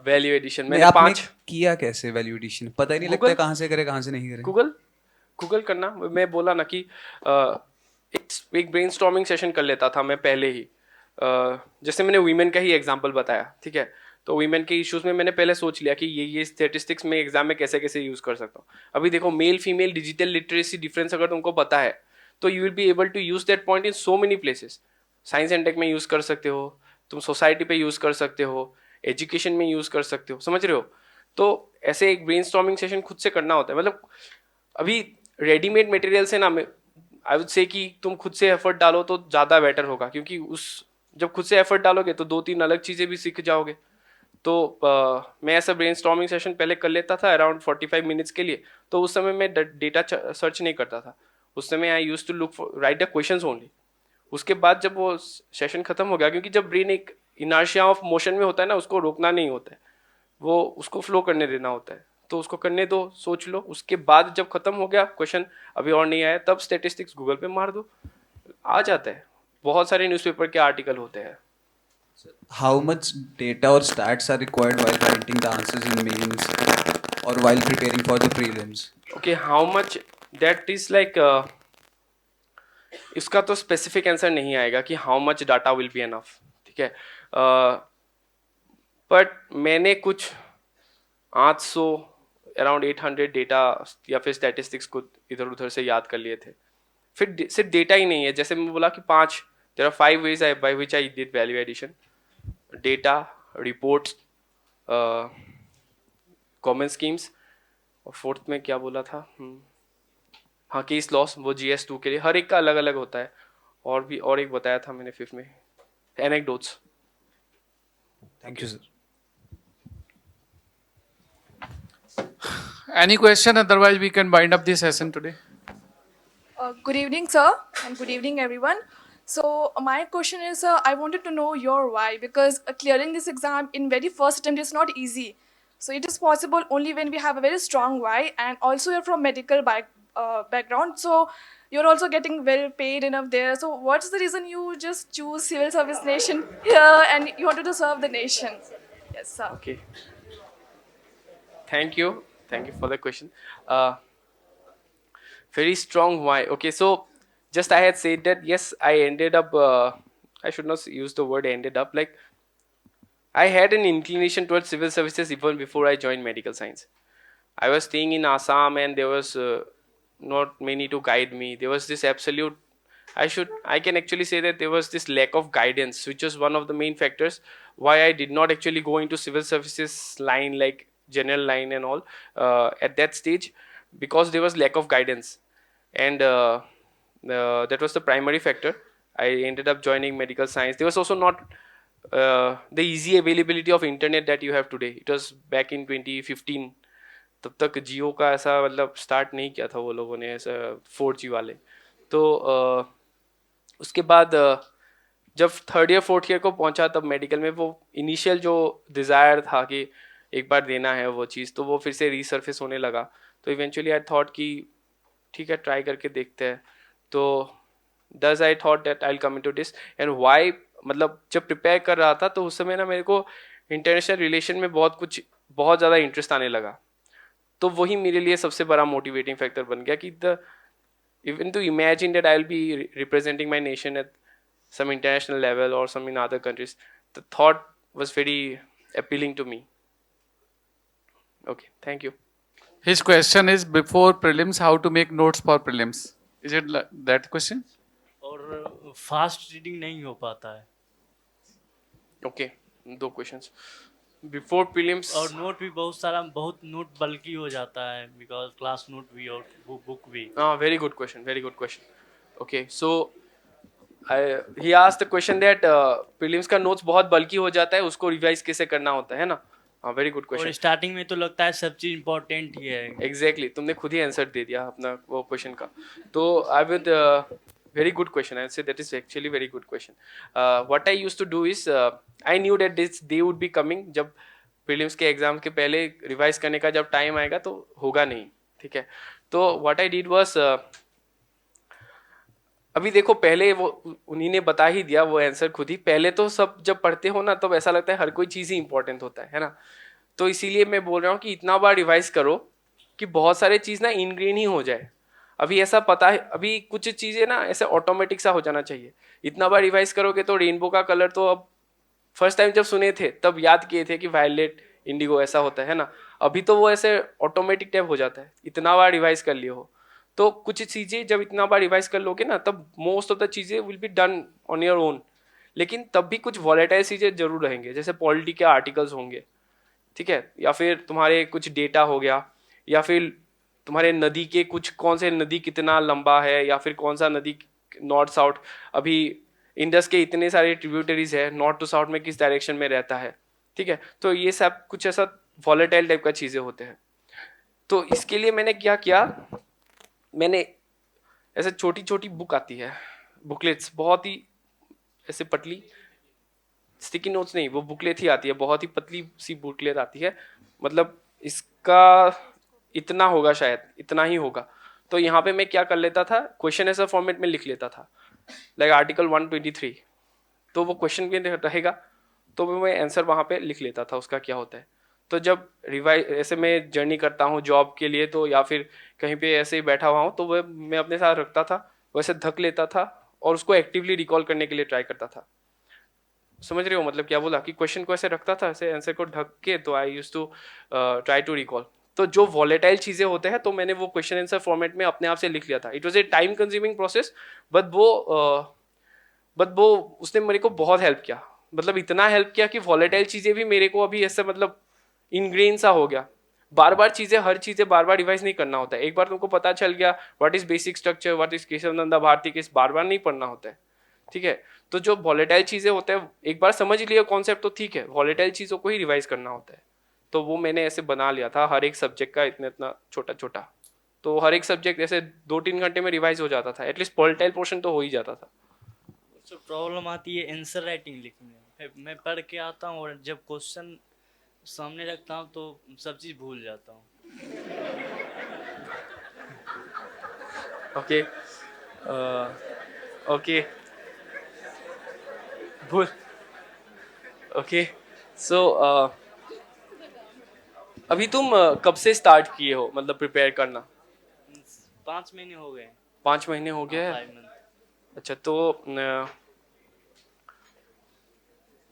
value addition. नहीं, मैंने आपने 5 किया कैसे value addition? पता ही नहीं लगता Google- है कहाँ से करे कहाँ से नहीं करे. गूगल करना. मैं बोला ना कि एक ब्रेनस्टॉर्मिंग सेशन कर लेता था मैं पहले ही. जैसे मैंने वीमेन का ही एग्जांपल बताया, ठीक है, तो वीमेन के इश्यूज में मैंने पहले सोच लिया कि ये स्टैटिस्टिक्स में एग्जाम में कैसे कैसे यूज कर सकता हूँ. अभी देखो male female digital literacy difference अगर तुमको पता है तो you will be able to use that point in so many places. Science and tech में यूज कर सकते हो तुम, सोसाइटी पे यूज कर सकते हो, एजुकेशन में यूज कर सकते हो, समझ रहे हो. तो ऐसे एक ब्रेनस्टॉर्मिंग सेशन खुद से करना होता है. मतलब अभी रेडीमेड मटेरियल से ना, आई वुड से कि तुम खुद से एफर्ट डालो तो ज़्यादा बेटर होगा, क्योंकि जब खुद से एफर्ट डालोगे तो 2-3 अलग चीज़ें भी सीख जाओगे. तो मैं ऐसा ब्रेनस्टॉर्मिंग सेशन पहले कर लेता था अराउंड 45 मिनट्स के लिए. तो उस समय मैं डेटा सर्च नहीं करता था. उस समय I use to look right the questions only. उसके बाद जब वो सेशन खत्म हो गया, क्योंकि जब ब्रेन एक इनर्शिया ऑफ मोशन में होता है ना, उसको रोकना नहीं होता है, वो उसको फ्लो करने देना होता है. तो उसको करने दो, सोच लो. उसके बाद जब खत्म हो गया क्वेश्चन, अभी और नहीं आया, तब स्टैटिस्टिक्स गूगल पे मार दो, आ जाता है. बहुत सारे न्यूज़पेपर के आर्टिकल होते हैं. How much data or stats are required while writing the answers in mains or while preparing for the prelims? Okay, how much that is like इसका तो स्पेसिफिक आंसर नहीं आएगा कि how much data will be enough, ठीक है. But मैंने कुछ 800 around 800 data या फिर स्टैटिस्टिक्स को इधर उधर से याद कर लिए थे. फिर सिर्फ डेटा ही नहीं है, जैसे मैं बोला कि 5 there are 5 ways by which I did value addition: data, reports, common schemes, और फोर्थ में क्या बोला था, हाँ केस लॉस, वो GS2 के लिए हर एक का अलग अलग होता है. और एक बताया था मैंने फिफ्थ में, anecdotes. Thank you, sir. Any question? Otherwise, we can wind up this session today. Good evening, sir, and good evening, everyone. So my question is, I wanted to know your why, because clearing this exam in very first attempt is not easy. So it is possible only when we have a very strong why, and also you're from medical background, so you're also getting well paid enough there. So what's the reason you just choose civil service nation here and you wanted to serve the nation? Yes, sir. Okay. Thank you for the question. Very strong why. Okay, so just I had said that yes, I ended up, I should not use the word ended up, like I had an inclination towards civil services even before I joined medical science. I was staying in Assam and there was not many to guide me. There was this absolute, I can actually say that there was this lack of guidance, which was one of the main factors why I did not actually go into civil services line, like general line and all, at that stage, because there was lack of guidance. And that was the primary factor. I ended up joining medical science. There was also not the easy availability of internet that you have today. It was back in 2015. तब तक जियो का ऐसा मतलब start नहीं किया था वो लोगों ने, ऐसा 4G वाले. तो उसके बाद जब थर्ड ईयर फोर्थ ईयर को पहुंचा, तब मेडिकल में वो इनिशियल जो डिज़ायर था कि एक बार देना है वो चीज़, तो वो फिर से रीसर्फेस होने लगा. तो इवेंचुअली आई थॉट कि ठीक है, ट्राई करके देखते हैं. तो दस I thought that I will come into this. And why, मतलब जब प्रिपेयर कर रहा था तो उस समय ना मेरे को इंटरनेशनल रिलेशन में बहुत ज़्यादा इंटरेस्ट आने लगा। तो वही मेरे लिए सबसे बड़ा मोटिवेटिंग फैक्टर बन गया कि even to imagine that I'll be representing my nation at some international level or some in other countries, the thought was very appealing to me. Okay, thank you. His question is before prelims, how to make notes for prelims. Is it that question? और fast reading नहीं हो पाता है। Okay, 2 questions. Before prelims और note भी बहुत note बल्कि हो जाता है बिकॉज क्लास नोट भी और बुक भी। very good question. Okay, so he asked the question that prelims का notes बहुत बल्कि हो जाता है, उसको रिवाइज कैसे करना होता है ना। Very good question. और स्टार्टिंग में तो लगता है सब चीज इंपॉर्टेंट ही है। एग्जैक्टली, तुमने खुद ही आंसर दे दिया अपना वो क्वेश्चन का। तो आई with very good question. I'd say that is actually very good question. What I used to do is I knew that this day would be coming, जब prelims के एग्जाम के पहले रिवाइज करने का जब टाइम आएगा तो होगा नहीं, ठीक है। तो what I did was अभी देखो, पहले वो उन्हीं ने बता ही दिया वो आंसर खुद ही। पहले तो सब जब पढ़ते हो ना तब ऐसा लगता है हर कोई चीज़ ही इंपॉर्टेंट होता है ना। तो इसीलिए मैं बोल रहा हूँ कि इतना बार रिवाइज करो कि बहुत सारे चीज़ ना इनग्रेन ही हो जाए। अभी ऐसा पता है, अभी कुछ चीज़ें ना ऐसे ऑटोमेटिक सा हो जाना चाहिए। इतना बार रिवाइज करोगे तो रेनबो का कलर तो अब फर्स्ट टाइम जब सुने थे तब याद किए थे कि वायलेट इंडिगो ऐसा होता है ना। अभी तो वो ऐसे ऑटोमेटिक टाइप हो जाता है, इतना बार रिवाइज कर लिए हो। तो कुछ चीज़ें जब इतना बार रिवाइज कर लोगे ना तब मोस्ट ऑफ द चीज़ें will be done on your own. लेकिन तब भी कुछ वॉलेटाइल चीज़ें जरूर रहेंगे, जैसे पॉलिटी के आर्टिकल्स होंगे, ठीक है, या फिर तुम्हारे कुछ डेटा हो गया, या फिर तुम्हारे नदी के कुछ कौन से नदी कितना लंबा है, या फिर कौन सा नदी नॉर्थ साउथ, अभी इंडस के इतने सारे ट्रिब्यूटरीज है, नॉर्थ टू साउथ में किस डायरेक्शन में रहता है, ठीक है। तो ये सब कुछ ऐसा वॉलेटाइल टाइप का चीज़ें होते हैं। तो इसके लिए मैंने क्या किया, मैंने ऐसे छोटी छोटी बुक आती है, बुकलेट्स, बहुत ही ऐसे पतली, स्टिकी नोट्स नहीं, वो बुकलेट ही आती है, बहुत ही पतली सी बुकलेट आती है, मतलब इसका इतना होगा, शायद इतना ही होगा। तो यहाँ पे मैं क्या कर लेता था, क्वेश्चन ऐसा फॉर्मेट में लिख लेता था, लाइक आर्टिकल 123, तो वो क्वेश्चन भी रहेगा, तो मैं आंसर वहाँ पे लिख लेता था उसका क्या होता है। तो जब रिवाइज ऐसे मैं जर्नी करता हूँ जॉब के लिए, तो या फिर कहीं पे ऐसे ही बैठा हुआ हूँ, तो वह मैं अपने साथ रखता था, वैसे धक लेता था और उसको एक्टिवली रिकॉल करने के लिए ट्राई करता था। समझ रहे हो मतलब क्या बोला, कि क्वेश्चन को ऐसे रखता था, ऐसे आंसर को ढक के, तो I used to try to recall. तो जो वॉलेटाइल चीज़ें होते हैं तो मैंने वो क्वेश्चन आंसर फॉर्मेट में अपने आप से लिख लिया था। It was a time consuming process, but वो उसने मेरे को बहुत हेल्प किया, मतलब इतना हेल्प किया कि वॉलेटाइल चीज़ें भी मेरे को अभी ऐसे मतलब इनग्रेन सा हो गया। बार बार चीज़ें, हर चीज़ें बार बार रिवाइज नहीं करना होता है। एक बार तुमको पता चल गया what is basic structure, what is Kesavananda Bharati case, बार बार नहीं पढ़ना होता है, ठीक है। तो जो वॉलेटाइल चीज़ें होते हैं, एक बार समझ लिया कॉन्सेप्ट तो ठीक है, वॉलेटाइल चीज़ों को ही रिवाइज करना होता है। तो वो मैंने ऐसे बना लिया था, हर एक सब्जेक्ट का इतना इतना छोटा छोटा, तो हर एक सब्जेक्ट ऐसे 2-3 घंटे में रिवाइज हो जाता था, एटलीस्ट वॉलेटाइल पोर्शन तो हो ही जाता था। तो प्रॉब्लम आती है आंसर राइटिंग लिखने में। मैं पढ़ के आता हूँ और जब क्वेश्चन सामने रखता हूँ तो सब चीज़ भूल जाता हूँ। ओके ओके भूल ओके। सो अभी तुम कब से स्टार्ट किए हो मतलब प्रिपेयर करना? 5 महीने हो गए। 5 महीने हो गए हैं? अच्छा, तो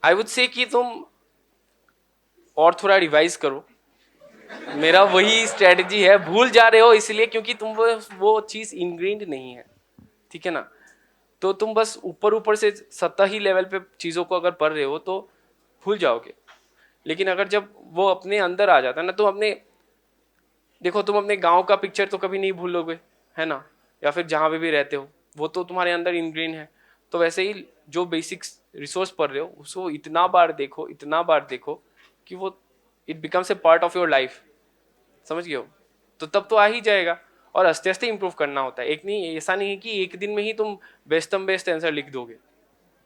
आई वुड से कि तुम और थोड़ा रिवाइज करो। मेरा वही स्ट्रेटजी है, भूल जा रहे हो इसलिए क्योंकि तुम वो चीज़ इनग्रेन्ड नहीं है, ठीक है ना। तो तुम बस ऊपर ऊपर से सतही लेवल पे चीज़ों को अगर पढ़ रहे हो तो भूल जाओगे। लेकिन अगर जब वो अपने अंदर आ जाता है ना, तो देखो तुम अपने गांव का पिक्चर तो कभी नहीं भूलोगे, है ना, या फिर जहाँ पे भी रहते हो वो तो तुम्हारे अंदर इनग्रेन है। तो वैसे ही जो बेसिक्स रिसोर्स पढ़ रहे हो उसको इतना बार देखो कि वो it becomes a part of your life, समझ गए हो। तो तब तो आ ही जाएगा, और आस्ते आस्ते इंप्रूव करना होता है। एक नहीं, ऐसा नहीं है कि एक दिन में ही तुम बेस्ट आंसर लिख दोगे,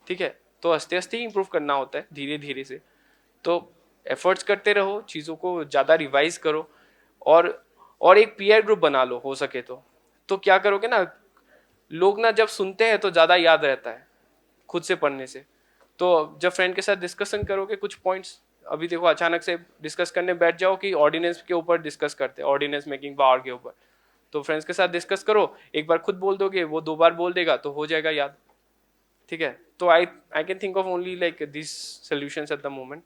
ठीक है। तो आस्ते आस्ते ही इंप्रूव करना होता है, धीरे धीरे से। तो एफर्ट्स करते रहो, चीज़ों को ज़्यादा रिवाइज करो, और एक पीयर ग्रुप बना लो हो सके तो क्या करोगे ना, लोग ना जब सुनते हैं तो ज़्यादा याद रहता है खुद से पढ़ने से। तो जब फ्रेंड के साथ डिस्कशन करोगे कुछ पॉइंट्स अभी देखो अचानक से डिस्कस करने बैठ जाओ कि ऑर्डिनेंस के ऊपर डिस्कस करते हैं, ऑर्डिनेंस मेकिंग पावर के ऊपर, तो फ्रेंड्स के साथ डिस्कस करो, एक बार खुद बोल दोगे, वो 2 बार बोल देगा तो हो जाएगा याद, ठीक है। तो I can think of only like this solutions at the moment.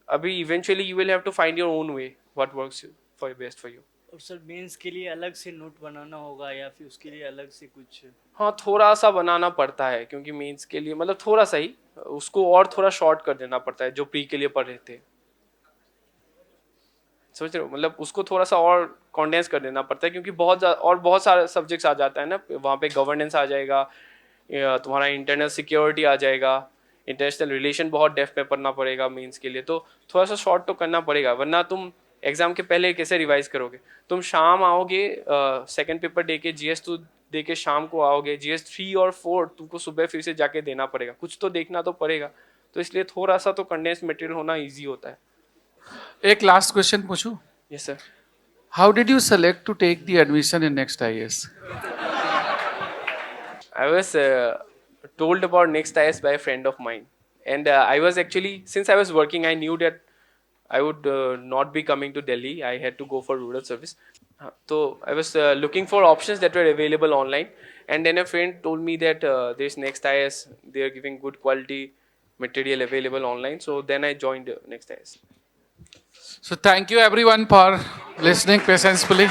अभी eventually you will have to find your own way what works for best for you. और सर मेंस के लिए अलग से नोट बनाना होगा या फिर उसके लिए अलग से कुछ? हाँ, थोड़ा सा बनाना पड़ता है, क्योंकि मेंस के लिए मतलब थोड़ा सा ही, उसको और थोड़ा शॉर्ट कर देना पड़ता है जो प्री के लिए पढ़ रहे थे, समझ रहे हो, मतलब उसको थोड़ा सा और कॉन्डेंस कर देना पड़ता है, क्योंकि बहुत सारे सब्जेक्ट्स आ जाता है ना वहाँ पे। गवर्नेंस आ जाएगा, तुम्हारा इंटरनल सिक्योरिटी आ जाएगा, इंटरनेशनल रिलेशन बहुत डेप्थ में पढ़ना पड़ेगा मेंस के लिए, तो थोड़ा सा शॉर्ट तो करना पड़ेगा, वरना तुम एग्जाम के पहले कैसे रिवाइज करोगे? तुम शाम आओगे, सेकंड पेपर दे के GS 2 दे के शाम को आओगे, GS 3 और 4 तुमको सुबह फिर से जाके देना पड़ेगा, कुछ तो देखना तो पड़ेगा, तो इसलिए थोड़ा सा तो कंडेंस मटेरियल होना ईजी होता है। एक लास्ट क्वेश्चन पूछूं? Yes sir. How did you select to take the admission in next IAS? I was told about Next IAS by a friend of mine, and I was actually, since I was working, I knew that I would not be coming to Delhi. I had to go for rural service. So I was looking for options that were available online, and then a friend told me that there's Next IAS. They are giving good quality material available online. So then I joined Next IAS. So thank you everyone for listening patiently.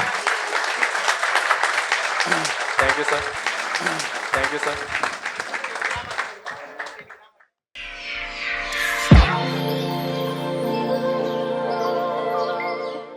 Thank you, sir. Thank you, sir.